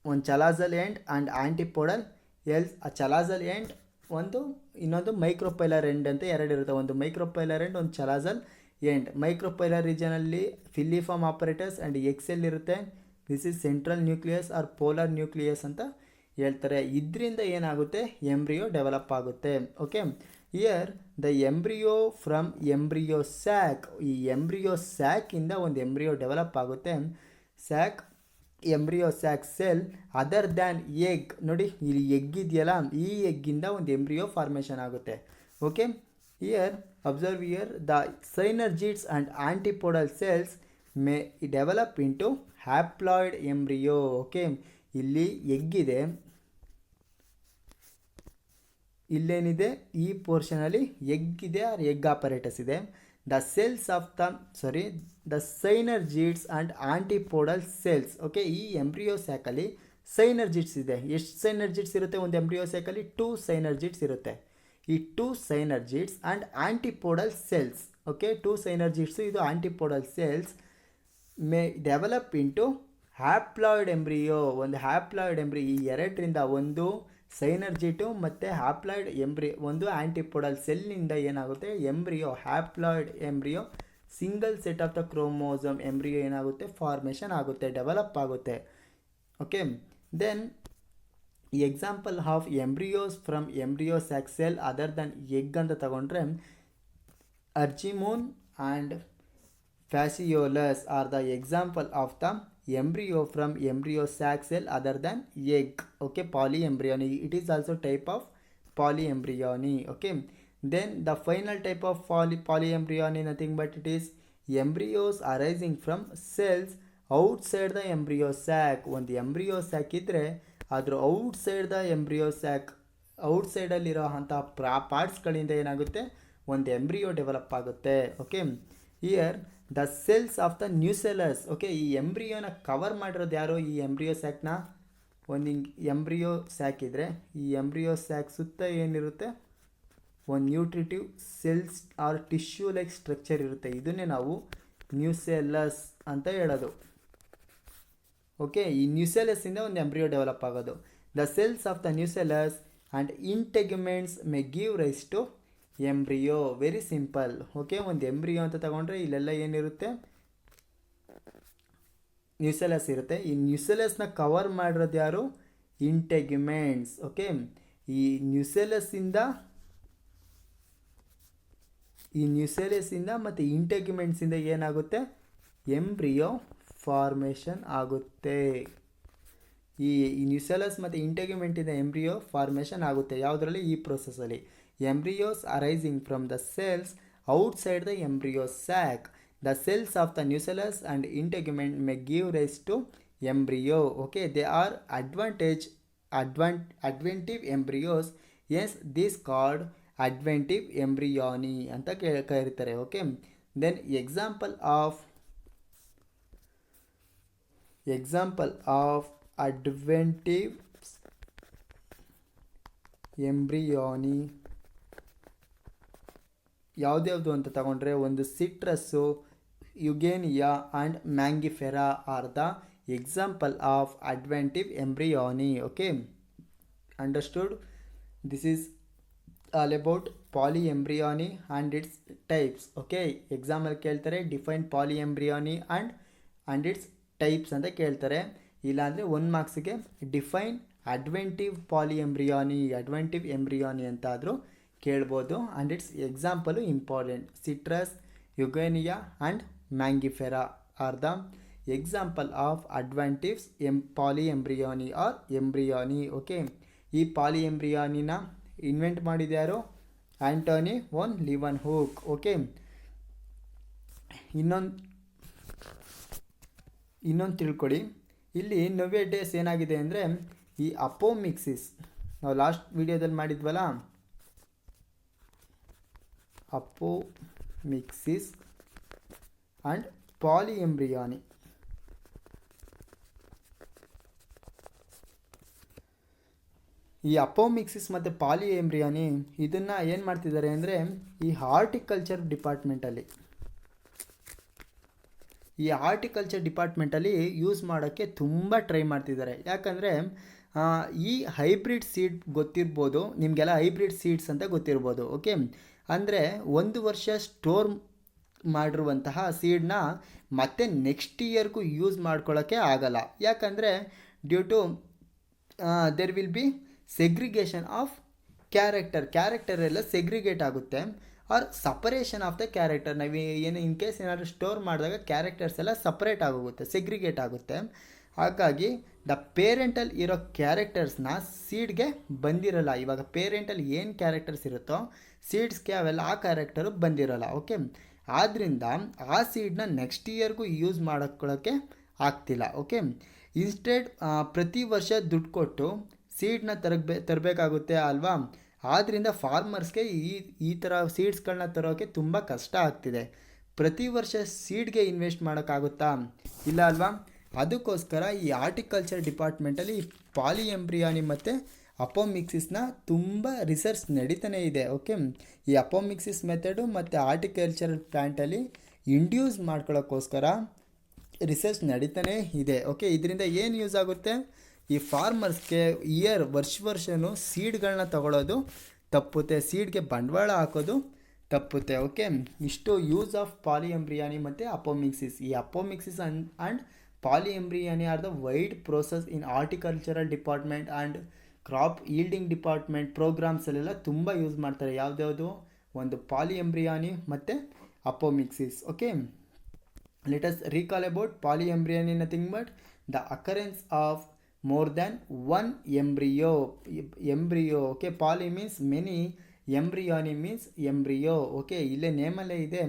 ಒಂದು chalazal end and ಆ್ಯಂಟಿಪೋಡಲ್ else. ಆ ಚಲಾಸಲ್ end ಒಂದು, ಇನ್ನೊಂದು ಮೈಕ್ರೋಪೈಲರ್ ಎಂಡ್ ಅಂತ ಎರಡಿರುತ್ತೆ. ಒಂದು ಮೈಕ್ರೋಪೈಲರ್ ಎಂಡ್, ಒಂದು ಚಲಾಸಲ್ ಎಂಡ್. ಮೈಕ್ರೋಪೈಲರ್ ರೀಜನಲ್ಲಿ ಫಿಲ್ಲಿಫಾರ್ಮ್ ಆಪರೇಟರ್ಸ್ ಆ್ಯಂಡ್ ಎಕ್ಸೆಲ್ ಇರುತ್ತೆ. This is central nucleus or polar nucleus ಅಂತ ಹೇಳ್ತಾರೆ. ಇದರಿಂದ ಏನಾಗುತ್ತೆ, ಎಂಬ್ರಿಯೋ ಡೆವಲಪ್ ಆಗುತ್ತೆ. Okay, here the embryo from embryo sac. ಈ ಎಂಬ್ರಿಯೋ ಸ್ಯಾಕಿಂದ ಒಂದು ಎಂಬ್ರಿಯೋ ಡೆವಲಪ್ ಆಗುತ್ತೆ. Sac embryo sac cell other than egg. ನೋಡಿ, ಇಲ್ಲಿ ಎಗ್ ಇದೆಯಲ್ಲ, ಈ ಎಗ್ಗಿಂದ ಒಂದು ಎಂಬ್ರಿಯೋ ಫಾರ್ಮೇಷನ್ ಆಗುತ್ತೆ. Okay, here observe here the synergids and antipodal cells may develop into haploid embryo. Okay, ಇಲ್ಲಿ ಎಗ್ಗಿದೆ, ಇಲ್ಲೇನಿದೆ, ಈ ಪೋರ್ಷನಲ್ಲಿ ಎಗ್ ಇದೆ, ಆರ್ ಎಗ್ ಆಪರೇಟಸ್ ಇದೆ. The cells of the synergids and antipodal cells. Okay, ಈ ಎಂಬ್ರಿಯೋ ಸ್ಯಾಕಲ್ಲಿ ಸೈನರ್ಜಿಡ್ಸ್ ಇದೆ. ಎಷ್ಟು ಸೈನರ್ಜಿಡ್ಸ್ ಇರುತ್ತೆ ಒಂದು ಎಂಬ್ರಿಯೋ ಸ್ಯಾಕಲ್ಲಿ? 2 ಸೈನರ್ಜಿಡ್ಸ್ ಇರುತ್ತೆ. ಈ 2 synergids and antipodal cells. Okay, 2 synergids, ಇದು antipodal cells may develop into haploid embryo. ಒಂದು ಹ್ಯಾಪ್ಲಾಯ್ಡ್ ಎಂಬ್ರಿಯೋ, ಈ ಎರಡರಿಂದ, ಒಂದು ಸೈನರ್ಜಿಟು ಮತ್ತು ಹ್ಯಾಪ್ಲಾಯ್ಡ್ ಎಂಬ್ರಿಯೋ, ಒಂದು ಆ್ಯಂಟಿಪೋಡಲ್ ಸೆಲ್ನಿಂದ ಏನಾಗುತ್ತೆ, embryo, haploid embryo, single set of the chromosome embryo ಏನಾಗುತ್ತೆ, ಫಾರ್ಮೇಷನ್ ಆಗುತ್ತೆ, ಡೆವಲಪ್ ಆಗುತ್ತೆ. Okay, then example of embryos from embryo sac cell other than egg ಅಂತ ತಗೊಂಡ್ರೆ argemone and fascioles are the example of the embryo from embryo sac cell other than egg. Okay, polyembryony, it is also type of polyembryony. Okay, then the final type of polyembryony nothing but it is embryos arising from cells outside the embryo sac. ಒಂದು embryo sack ಇದ್ದರೆ ಅದ್ರ outside the embryo sack ಔಟ್ಸೈಡಲ್ಲಿರೋ ಅಂಥ ಪಾರ್ಟ್ಸ್ಗಳಿಂದ ಏನಾಗುತ್ತೆ ಒಂದು embryo develop ಆಗುತ್ತೆ. Okay, here the cells of the ನ್ಯೂಸೆಲಸ್. Okay, ಈ ಎಂಬ್ರಿಯೋನ cover ಮಾಡಿರೋದು ಯಾರು? ಈ ಎಂಬ್ರಿಯೋ ಸ್ಯಾಕ್ನ ಒಂದು ಎಂಬ್ರಿಯೋ ಸ್ಯಾಕ್ ಇದ್ದರೆ ಈ ಎಂಬ್ರಿಯೋ ಸ್ಯಾಕ್ ಸುತ್ತ ಏನಿರುತ್ತೆ? ಒಂದು nutritive cells R tissue like structure ಇರುತ್ತೆ. ಇದನ್ನೇ ನಾವು ನ್ಯೂಸೆಲಸ್ ಅಂತ ಹೇಳೋದು. ಓಕೆ, ಈ ನ್ಯೂಸೆಲಸ್ಸಿಂದ ಒಂದು ಎಂಬ್ರಿಯೋ ಡೆವಲಪ್ ಆಗೋದು. The cells of the nucellus and integuments may give rise to embryo. Very simple. Okay, ಒಂದು ಎಂಬ್ರಿಯೋ ಅಂತ ತಗೊಂಡ್ರೆ ಇಲ್ಲೆಲ್ಲ ಏನಿರುತ್ತೆ? ನ್ಯೂಸೆಲಸ್ ಇರುತ್ತೆ. ಈ ನ್ಯೂಸೆಲಸ್ನ ಕವರ್ ಮಾಡಿರೋದು ಯಾರು? ಇಂಟೆಗ್ಯುಮೆಂಟ್ಸ್. ಓಕೆ, ಈ ನ್ಯೂಸೆಲಸ್ಸಿಂದ ಮತ್ತು ಇಂಟೆಗ್ಯುಮೆಂಟ್ಸಿಂದ ಏನಾಗುತ್ತೆ? ಎಂಬ್ರಿಯೋ ಫಾರ್ಮೇಷನ್ ಆಗುತ್ತೆ. ಈ ನ್ಯೂಸೆಲಸ್ ಮತ್ತು ಇಂಟೆಗ್ಯುಮೆಂಟಿಂದ ಎಂಬ್ರಿಯೋ ಫಾರ್ಮೇಷನ್ ಆಗುತ್ತೆ. ಯಾವುದರಲ್ಲಿ? ಈ ಪ್ರೊಸೆಸಲ್ಲಿ. Embryos arising from the cells outside the embryo sac. The cells of the nucellus and integument may give rise to embryo. Okay, they are adventive embryos. Yes, this called adventive embryony ಅಂತ ಕರೀತಾರೆ. Okay, then example of adventive embryony ಯಾವುದ್ಯಾವುದು ಅಂತ ತಗೊಂಡ್ರೆ ಒಂದು citrus, eugenia and mangifera are the example of adventive embryony. Okay, understood? This is all about polyembryony and its types. Okay, ಎಕ್ಸಾಮಲ್ಲಿ ಕೇಳ್ತಾರೆ define polyembryony and its types ಅಂತ ಕೇಳ್ತಾರೆ. ಇಲ್ಲಾಂದರೆ 1 ಮಾರ್ಕ್ಸಿಗೆ define ಅಡ್ವೆಂಟಿವ್ embryony ಅಂತಾದರೂ ಕೇಳ್ಬೋದು. And its example important. Citrus, eugenia and mangifera are the example of adventives polyembryony or embryony. Okay, ಈ ಪಾಲಿಎಂಬ್ರಿಯಾನಿನ invent ಮಾಡಿದ್ಯಾರು? ಆಂಟೋನಿ ವಾನ್ ಲಿವನ್ಹುಕ್. ಓಕೆ, ಇನ್ನೊಂದು ತಿಳ್ಕೊಳ್ಳಿ. ಇಲ್ಲಿ ನವ್ಯ ಡೇಸ್ ಏನಾಗಿದೆ ಅಂದರೆ ಈ ಅಪೋಮಿಕ್ಸಿಸ್ ನಾವು ಲಾಸ್ಟ್ ವಿಡಿಯೋದಲ್ಲಿ ಮಾಡಿದ್ವಲ್ಲ, ಅಪೋಮಿಕ್ಸಿಸ್ ಆ್ಯಂಡ್ ಪಾಲಿಎಂಬ್ರಿಯಾನಿ. ಈ ಅಪೋಮಿಕ್ಸಿಸ್ ಮತ್ತು ಪಾಲಿಎಂಬ್ರಿಯಾನಿ ಇದನ್ನು ಏನು ಮಾಡ್ತಿದ್ದಾರೆ ಅಂದರೆ ಈ ಹಾರ್ಟಿಕಲ್ಚರ್ ಡಿಪಾರ್ಟ್ಮೆಂಟಲ್ಲಿ ಯೂಸ್ ಮಾಡೋಕ್ಕೆ ತುಂಬ ಟ್ರೈ ಮಾಡ್ತಿದ್ದಾರೆ. ಯಾಕಂದರೆ ಈ ಹೈಬ್ರಿಡ್ ಸೀಡ್ ಗೊತ್ತಿರ್ಬೋದು ನಿಮಗೆಲ್ಲ, ಹೈಬ್ರಿಡ್ ಸೀಡ್ಸ್ ಅಂತ ಗೊತ್ತಿರ್ಬೋದು. ಓಕೆ, ಅಂದರೆ 1 ವರ್ಷ ಸ್ಟೋರ್ ಮಾಡಿರುವಂತಹ ಸೀಡ್ನ ಮತ್ತೆ ನೆಕ್ಸ್ಟ್ ಇಯರ್ಗೂ ಯೂಸ್ ಮಾಡ್ಕೊಳ್ಳೋಕ್ಕೆ ಆಗಲ್ಲ. ಯಾಕಂದರೆ due to there will be segregation of character ಎಲ್ಲ ಸೆಗ್ರಿಗೇಟ್ ಆಗುತ್ತೆ. Or separation of the character. ನಾವು ಏನು ಇನ್ ಕೇಸ್ ಏನಾದರೂ ಸ್ಟೋರ್ ಮಾಡಿದಾಗ ಕ್ಯಾರೆಕ್ಟರ್ಸ್ ಎಲ್ಲ ಸಪ್ರೇಟ್ ಆಗೋಗುತ್ತೆ, ಸೆಗ್ರಿಗೇಟ್ ಆಗುತ್ತೆ. ಹಾಗಾಗಿ ದ ಪೇರೆಂಟಲ್ಲಿ ಇರೋ ಕ್ಯಾರೆಕ್ಟರ್ಸ್ನ ಸೀಡ್ಗೆ ಬಂದಿರಲ್ಲ. ಇವಾಗ ಪೇರೆಂಟಲ್ಲಿ ಏನು ಕ್ಯಾರೆಕ್ಟರ್ಸ್ ಇರುತ್ತೋ ಸೀಡ್ಸ್ಗೆ ಅವೆಲ್ಲ ಆ ಕ್ಯಾರೆಕ್ಟರು ಬಂದಿರೋಲ್ಲ. ಓಕೆ, ಆದ್ದರಿಂದ ಆ ಸೀಡ್ನ ನೆಕ್ಸ್ಟ್ ಇಯರ್ಗೂ ಯೂಸ್ ಮಾಡ್ಕೊಳ್ಳೋಕ್ಕೆ ಆಗ್ತಿಲ್ಲ. ಓಕೆ, ಇನ್ಸ್ಟೆಡ್ ಪ್ರತಿ ವರ್ಷ ದುಡ್ಡು ಕೊಟ್ಟು ಸೀಡ್ನ ತರಬೇಕಾಗುತ್ತೆ ಅಲ್ವಾ. ಆದ್ದರಿಂದ ಫಾರ್ಮರ್ಸ್ಗೆ ಈ ಥರ ಸೀಡ್ಸ್ಗಳನ್ನ ತರೋಕ್ಕೆ ತುಂಬ ಕಷ್ಟ ಆಗ್ತಿದೆ. ಪ್ರತಿ ವರ್ಷ ಸೀಡ್ಗೆ ಇನ್ವೆಸ್ಟ್ ಮಾಡೋಕ್ಕಾಗುತ್ತಾ? ಇಲ್ಲ ಅಲ್ವಾ. ಅದಕ್ಕೋಸ್ಕರ ಈ ಹಾರ್ಟಿಕಲ್ಚರ್ ಡಿಪಾರ್ಟ್ಮೆಂಟಲ್ಲಿ ಪಾಲಿಎಂಬ್ರಿಯಾನಿ ಮತ್ತು ಅಪೋಮಿಕ್ಸಿಸ್ನ ತುಂಬ ರಿಸರ್ಚ್ ನಡೀತಾನೆ ಇದೆ. ಓಕೆ, ಈ ಅಪೋಮಿಕ್ಸಿಸ್ ಮೆಥಡು ಮತ್ತು ಹಾರ್ಟಿಕಲ್ಚರ್ ಪ್ಲ್ಯಾಂಟಲ್ಲಿ ಇಂಡ್ಯೂಸ್ ಮಾಡ್ಕೊಳ್ಳೋಕ್ಕೋಸ್ಕರ ರಿಸರ್ಚ್ ನಡೀತಾನೆ ಇದೆ. ಓಕೆ, ಇದರಿಂದ ಏನು ಯೂಸ್ ಆಗುತ್ತೆ? ಈ ಫಾರ್ಮರ್ಸ್ಗೆ ವರ್ಷನೂ ಸೀಡ್ಗಳನ್ನ ತಗೊಳ್ಳೋದು ತಪ್ಪುತ್ತೆ, ಸೀಡ್ಗೆ ಬಂಡವಾಳ ಹಾಕೋದು ತಪ್ಪುತ್ತೆ. ಓಕೆ, ಇಷ್ಟು ಯೂಸ್ ಆಫ್ ಪಾಲಿಎಂಬ್ರಿಯಾನಿ ಮತ್ತು ಅಪೋಮಿಕ್ಸಿಸ್. ಈ apomixis and polyembryony are the wide process in horticultural department and crop yielding department ಪ್ರೋಗ್ರಾಮ್ಸಲ್ಲೆಲ್ಲ ತುಂಬ ಯೂಸ್ ಮಾಡ್ತಾರೆ. ಯಾವುದ್ಯಾವುದು? ಒಂದು ಪಾಲಿಎಂಬ್ರಿಯಾನಿ ಮತ್ತು apomixis. Okay, Let us recall about polyembryony, nothing but the occurrence of more than one embryo. Okay, poly means many, embryony means embryo. Okay, ಇಲ್ಲಿ ನೇಮಲ್ಲೇ ಇದೆ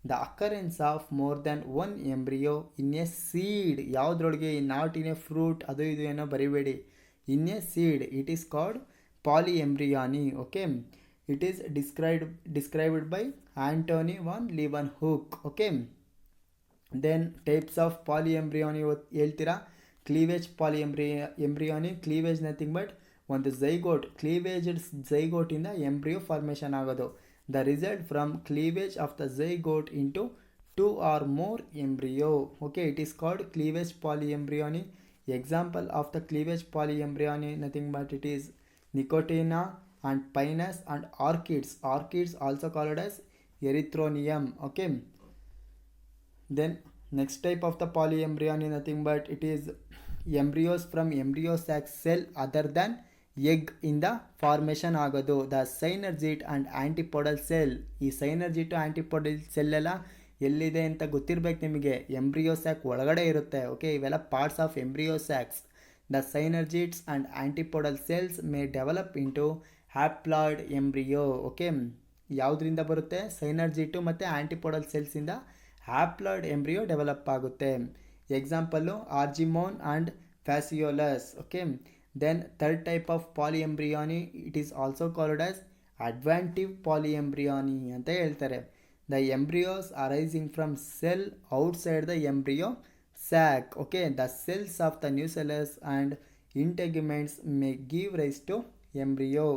the occurrence of more than one embryo in a seed. ಯಾವುದ್ರೊಳಗೆ not in a fruit ಅದು ಇದು ಏನೋ ಬರಿಬೇಡಿ. in a seed it is called polyembryony. Okay, it is described by Anthony van Leeuwenhoek. Okay, then types of polyembryony ಹೇಳ್ತೀರಾ. Cleavage polyembryony, cleavage nothing but ಒಂದು zygote, cleavage ಝೈಗೋಟಿಂದ embryo formation ಆಗೋದು. The result from cleavage of the zygote into 2 or more embryo. Okay, it is called cleavage polyembryony. Example of the cleavage polyembryony nothing but it is Nicotiana and Pinus and orchids. Orchids also called as erythronium. Okay, then next type of the polyembryony nothing but it is embryos from embryo sac cell other than egg in the formation ಆಗೋದು. The synergid and antipodal cell. ಈ synergid ಆ್ಯಂಟಿಪೋಡಲ್ cell ಎಲ್ಲ ಎಲ್ಲಿದೆ ಅಂತ ಗೊತ್ತಿರಬೇಕು ನಿಮಗೆ. Embryo sack ಒಳಗಡೆ ಇರುತ್ತೆ. Okay, ಇವೆಲ್ಲ parts of embryo sacs. The synergids and antipodal cells may develop into haploid embryo. Okay, ಯಾವುದರಿಂದ ಬರುತ್ತೆ? ಸೈನರ್ಜಿಟು ಮತ್ತು ಆ್ಯಂಟಿಪೋಡಲ್ ಸೆಲ್ಸಿಂದ ಹ್ಯಾಪ್ಲಾಯ್ಡ್ ಎಂಬ್ರಿಯೋ ಡೆವಲಪ್ ಆಗುತ್ತೆ. Example argemone and phaseolus. Okay, then third type of polyembryony it is also called as adventive polyembryony ಅಂತ ಹೇಳ್ತಾರೆ. The embryos arising from cell outside the embryo sac. Okay, the cells of the nucellus and integuments may give rise to embryo.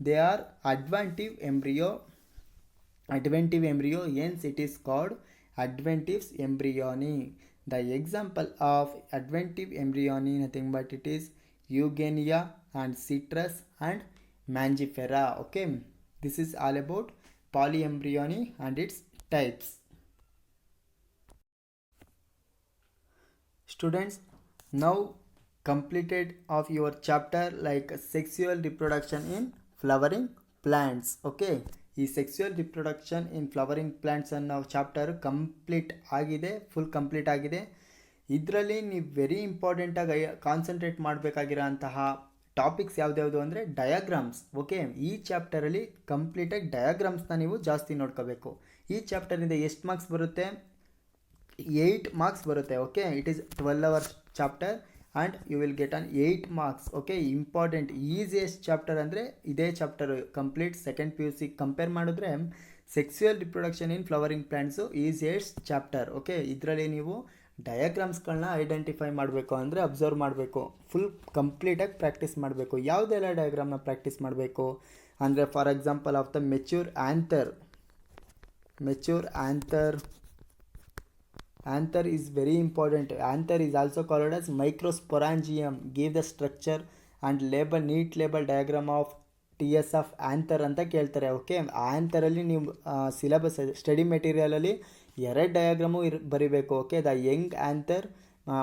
They are adventive embryo, hence it is called adventive embryony. The example of adventive embryony nothing but it is Eugenia and Citrus and Mangifera. Okay, this is all about polyembryony and its types. Students, now completed of your chapter like sexual reproduction in flowering plants. Okay, ಈ sexual reproduction in flowering plants ಅನ್ನೋ chapter complete ಆಗಿದೆ, full complete ಆಗಿದೆ. ಇದರಲ್ಲಿ ನೀವು very ಇಂಪಾರ್ಟೆಂಟಾಗಿ concentrate ಮಾಡಬೇಕಾಗಿರೋ ಅಂತಹ topics ಯಾವ್ದ್ಯಾವುದು ಅಂದರೆ diagrams. Okay, ಈ ಚಾಪ್ಟರಲ್ಲಿ ಕಂಪ್ಲೀಟಾಗಿ ಡಯಾಗ್ರಾಮ್ಸ್ನ ನೀವು ಜಾಸ್ತಿ ನೋಡ್ಕೋಬೇಕು. ಈ ಚಾಪ್ಟರಿಂದ ಎಷ್ಟು ಮಾರ್ಕ್ಸ್ ಬರುತ್ತೆ? 8 marks ಬರುತ್ತೆ. Okay, it is 12 hours chapter and you will get on 8 marks. Okay, important easiest chapter ಅಂದರೆ ಇದೇ chapter. Complete second PUC compare ಮಾಡಿದ್ರೆ sexual reproduction in flowering plants easiest chapter. Okay, ಇದರಲ್ಲಿ ನೀವು ಡಯಾಗ್ರಾಮ್ಸ್ಗಳನ್ನ ಐಡೆಂಟಿಫೈ ಮಾಡಬೇಕು ಅಂದರೆ observe ಮಾಡಬೇಕು, full ಕಂಪ್ಲೀಟಾಗಿ practice ಮಾಡಬೇಕು. ಯಾವುದೆಲ್ಲ ಡಯಾಗ್ರಾಮ್ನ ಪ್ರಾಕ್ಟೀಸ್ ಮಾಡಬೇಕು ಅಂದರೆ for example of the mature anther. Anther is very important. Anther is also called as microsporangium. Give the structure and neat label diagram of TS of anther ಅಂತ ಕೇಳ್ತಾರೆ. Okay, ಆಂಥರಲ್ಲಿ ನೀವು syllabus study ಮೆಟೀರಿಯಲಲ್ಲಿ 2 diagram ಬರೀಬೇಕು. Okay, the young anther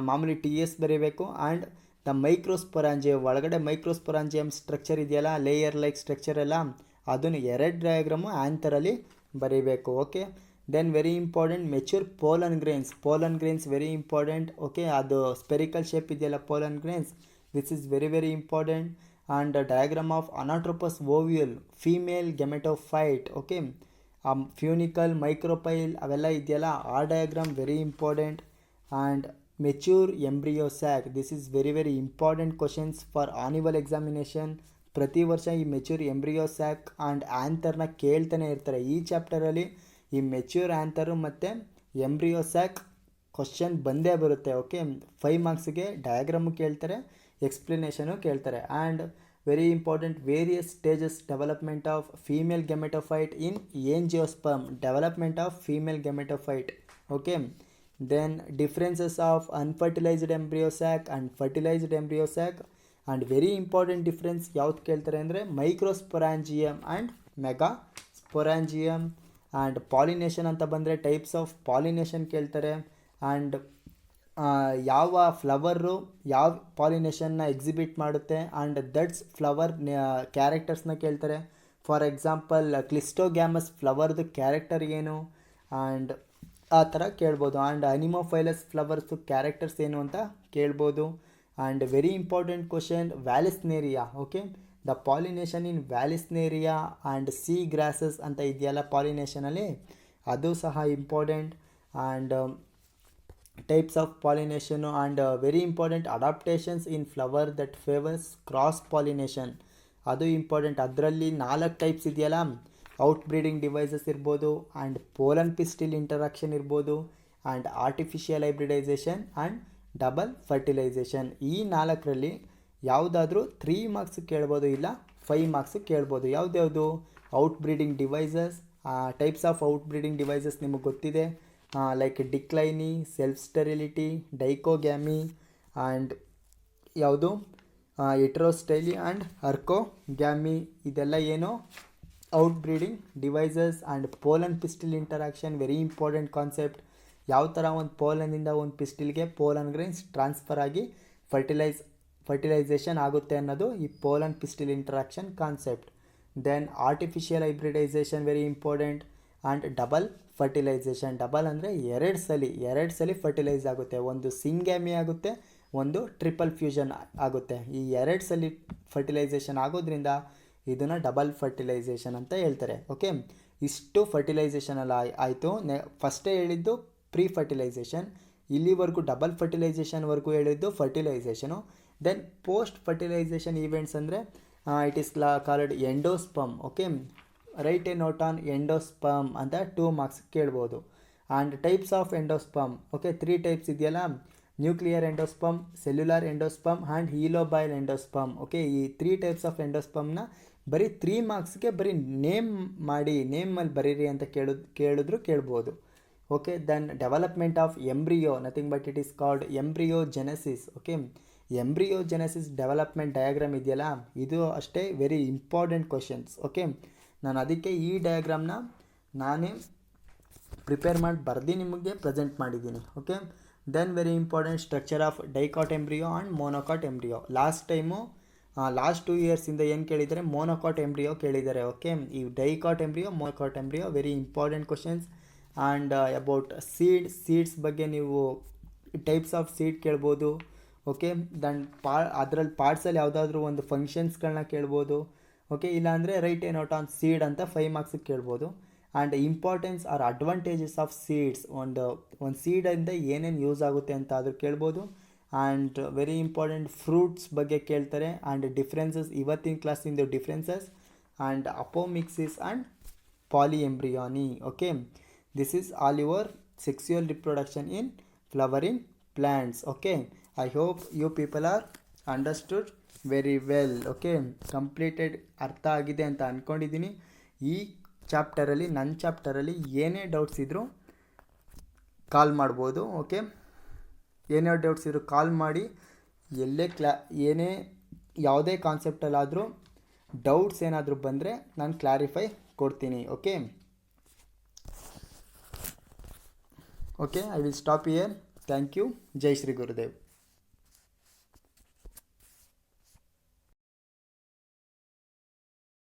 ಮಾಮೂಲಿ TS ಬರೀಬೇಕು and the microsporangium ಒಳಗಡೆ microsporangium structure ಇದೆಯಲ್ಲ, ಲೇಯರ್ ಲೈಕ್ ಸ್ಟ್ರಕ್ಚರ್ ಎಲ್ಲ, ಅದನ್ನು 2 ಡಯಾಗ್ರಾಮು ಆಂಥರಲ್ಲಿ ಬರೀಬೇಕು. Okay, then very important mature pollen grains very important. Okay, ಅದು ಸ್ಪೆರಿಕಲ್ ಶೇಪ್ ಇದೆಯಲ್ಲ pollen grains, this is very very important. And diagram of anatropous ovule, female gametophyte. Okay, funicle micropyle ಅವೆಲ್ಲ ಇದೆಯಲ್ಲ, ಆ diagram very important. And mature embryo sack, this is very very important questions for annual examination. ಪ್ರತಿ ವರ್ಷ ಈ mature embryo sac and ಆ್ಯಂಥರ್ನ ಕೇಳ್ತಾನೆ ಇರ್ತಾರೆ. ಈ ಚಾಪ್ಟರಲ್ಲಿ ಈ ಮೆಚ್ಯೂರ್ ಆ್ಯಂಥರು ಮತ್ತು ಎಂಬ್ರಿಯೋ ಸ್ಯಾಕ್ ಕ್ವಶನ್ ಬಂದೇ ಬರುತ್ತೆ. ಓಕೆ, 5 marksಗೆ ಡಯಾಗ್ರಾಮು ಕೇಳ್ತಾರೆ, ಎಕ್ಸ್ಪ್ಲನೇಷನು ಕೇಳ್ತಾರೆ. And very important various stages development of female gametophyte in angiosperm, development of female gametophyte. Okay, then differences of unfertilized embryo sac and fertilized embryo sac. And very important difference ಯಾವ್ದು ಕೇಳ್ತಾರೆ ಅಂದರೆ microsporangium and megasporangium. And pollination ಅಂತ ಬಂದರೆ types of pollination ಕೇಳ್ತಾರೆ. And ಯಾವ flower ಯಾವ ಪಾಲಿನೇಷನ್ನ exhibit ಮಾಡುತ್ತೆ ಆ್ಯಂಡ್ ದಟ್ಸ್ ಫ್ಲವರ್ ಕ್ಯಾರೆಕ್ಟರ್ಸ್ನ ಕೇಳ್ತಾರೆ. ಫಾರ್ ಎಕ್ಸಾಂಪಲ್ ಕ್ಲಿಸ್ಟೋಗ್ಯಾಮಸ್ ಫ್ಲವರ್ದು ಕ್ಯಾರೆಕ್ಟರ್ ಏನು, ಆ್ಯಂಡ್ ಆ ಥರ ಕೇಳ್ಬೋದು. ಆ್ಯಂಡ್ ಅನಿಮೋಫೈಲಸ್ ಫ್ಲವರ್ಸು ಕ್ಯಾರೆಕ್ಟರ್ಸ್ ಏನು ಅಂತ ಕೇಳ್ಬೋದು. And very important question vallisneria. Okay, the pollination in vallisneria and sea grasses ಅಂತ ಇದೆಯಲ್ಲ ಪಾಲಿನೇಷನಲ್ಲಿ, ಅದು ಸಹ important. And types of pollination and very important adaptations in flower that favours cross pollination, ಅದು important. ಅದರಲ್ಲಿ 4 ಟೈಪ್ಸ್ ಇದೆಯಲ್ಲ, ಔಟ್ ಬ್ರೀಡಿಂಗ್ ಡಿವೈಸಸ್ ಇರ್ಬೋದು, and pollen pistil interaction ಇರ್ಬೋದು, and artificial hybridisation and double fertilisation. ಈ 4ರಲ್ಲಿ ಯಾವುದಾದ್ರೂ 3 ಮಾರ್ಕ್ಸ್ ಕೇಳ್ಬೋದು, ಇಲ್ಲ 5 ಮಾರ್ಕ್ಸ್ ಕೇಳ್ಬೋದು. ಯಾವುದ್ಯಾವುದು? Out breeding devices. Types of out breeding devices ನಿಮಗೆ ಗೊತ್ತಿದೆ, like dicliny, self sterility, dichogamy, and ಯಾವುದು ಹೆಟ್ರೋಸ್ಟೈಲಿ ಆ್ಯಂಡ್ ಅರ್ಕೋಗ್ಯಾಮಿ. ಇದೆಲ್ಲ ಏನು out breeding devices. And pollen pistil interaction very important concept. ಯಾವ ಥರ ಒಂದು ಪೋಲನಿಂದ ಒಂದು ಪಿಸ್ಟಿಲ್ಗೆ ಪೋಲನ್ ಗ್ರೈನ್ಸ್ ಟ್ರಾನ್ಸ್ಫರ್ ಆಗಿ ಫರ್ಟಿಲೈಸೇಷನ್ ಆಗುತ್ತೆ ಅನ್ನೋದು ಈ pollen pistil interaction concept. Then artificial hybridisation very important. And double fertilisation. Double ಅಂದರೆ ಎರಡು ಸಲ ಫರ್ಟಿಲೈಸ್ ಆಗುತ್ತೆ. ಒಂದು ಸಿಂಗ್ಯಾಮಿ ಆಗುತ್ತೆ, ಒಂದು ಟ್ರಿಪಲ್ ಫ್ಯೂಷನ್ ಆಗುತ್ತೆ. ಈ 2 ಸಲ ಫರ್ಟಿಲೈಸೇಷನ್ ಆಗೋದ್ರಿಂದ ಇದನ್ನು ಡಬಲ್ ಫರ್ಟಿಲೈಸೇಷನ್ ಅಂತ ಹೇಳ್ತಾರೆ. ಓಕೆ, ಇಷ್ಟು ಫರ್ಟಿಲೈಸೇಷನಲ್ಲಿ ಆಯಿತು. ಫಸ್ಟೇ ಹೇಳಿದ್ದು ಪ್ರೀ ಫರ್ಟಿಲೈಸೇಷನ್, ಇಲ್ಲಿವರೆಗೂ ಡಬಲ್ ಫರ್ಟಿಲೈಸೇಷನ್ವರೆಗೂ ಹೇಳಿದ್ದು fertilisation. Then post fertilisation events ಅಂದರೆ it is called endosperm. Okay, write a note on endosperm ಅಂತ 2 ಮಾರ್ಕ್ಸ್ ಕೇಳ್ಬೋದು. And types of endosperm. Okay, 3 types ಇದೆಯಲ್ಲ, nuclear endosperm, cellular endosperm and helobial endosperm. Okay, ಈ 3 types of ಎಂಡೋಸ್ಪರ್ಮ್ನ ಬರೀ 3 ಮಾರ್ಕ್ಸ್ಗೆ ಬರೀ ನೇಮಲ್ಲಿ ಬರೀರಿ ಅಂತ ಕೇಳಿದ್ರು ಕೇಳ್ಬೋದು. Okay, then development of embryo, nothing but it is called embryogenesis. Okay, embryogenesis development diagram ಇದೆಯಲ್ಲ, ಇದು ಅಷ್ಟೇ ವೆರಿ ಇಂಪಾರ್ಟೆಂಟ್ ಕ್ವಶನ್ಸ್. ಓಕೆ, ನಾನು ಅದಕ್ಕೆ ಈ ಡಯಾಗ್ರಾಮ್ನ ನಾನೇ ಪ್ರಿಪೇರ್ ಮಾಡಿ ಬರ್ದು ನಿಮಗೆ ಪ್ರೆಸೆಂಟ್ ಮಾಡಿದ್ದೀನಿ. Okay, then very important structure of dicot embryo and monocot embryo. Last 2 ಇಯರ್ಸಿಂದ ಏನು ಕೇಳಿದ್ದಾರೆ? ಮೋನೋಕಾಟ್ ಎಂಬ್ರಿಯೋ ಕೇಳಿದ್ದಾರೆ. ಓಕೆ, ಈ dicot embryo, monocot embryo very important questions. And about seeds ಬಗ್ಗೆ ನೀವು ಟೈಪ್ಸ್ ಆಫ್ ಸೀಡ್ ಕೇಳ್ಬೋದು. ಓಕೆ, ದೆನ್ ಅದರಲ್ಲಿ ಪಾರ್ಟ್ಸಲ್ಲಿ ಯಾವುದಾದ್ರೂ ಒಂದು ಫಂಕ್ಷನ್ಸ್ಗಳನ್ನ ಕೇಳ್ಬೋದು. ಓಕೆ, ಇಲ್ಲಾಂದರೆ write a note on seed ಅಂತ 5 ಮಾರ್ಕ್ಸಿಗೆ ಕೇಳ್ಬೋದು. And importance or advantages of seeds, ಒಂದು ಸೀಡಿಂದ ಏನೇನು ಯೂಸ್ ಆಗುತ್ತೆ ಅಂತ ಆದರೂ ಕೇಳ್ಬೋದು. ಆ್ಯಂಡ್ ವೆರಿ ಇಂಪಾರ್ಟೆಂಟ್ ಫ್ರೂಟ್ಸ್ ಬಗ್ಗೆ ಕೇಳ್ತಾರೆ. ಆ್ಯಂಡ್ ಡಿಫ್ರೆನ್ಸಸ್, ಇವತ್ತಿನ ಕ್ಲಾಸಿಂದು differences and apomixis and polyembryony. Okay, this is all your sexual reproduction in flowering plants. Okay, I hope you people are understood very well. Okay, completed ಅರ್ಥ ಆಗಿದೆ ಅಂತ ಅಂದ್ಕೊಂಡಿದ್ದೀನಿ. ಈ ಚಾಪ್ಟರಲ್ಲಿ, ನನ್ನ ಚಾಪ್ಟರಲ್ಲಿ ಏನೇ ಡೌಟ್ಸ್ ಇದ್ದರೂ ಕಾಲ್ ಮಾಡ್ಬೋದು. ಓಕೆ, ಏನೇ ಡೌಟ್ಸ್ ಇದ್ದರೂ ಕಾಲ್ ಮಾಡಿ. ಏನೇ ಯಾವುದೇ ಕಾನ್ಸೆಪ್ಟಲ್ಲಾದರೂ ಡೌಟ್ಸ್ ಏನಾದರೂ ಬಂದರೆ ನಾನು ಕ್ಲಾರಿಫೈ ಕೊಡ್ತೀನಿ. Okay, I will stop here. Thank you. Jai Shri Gurudev.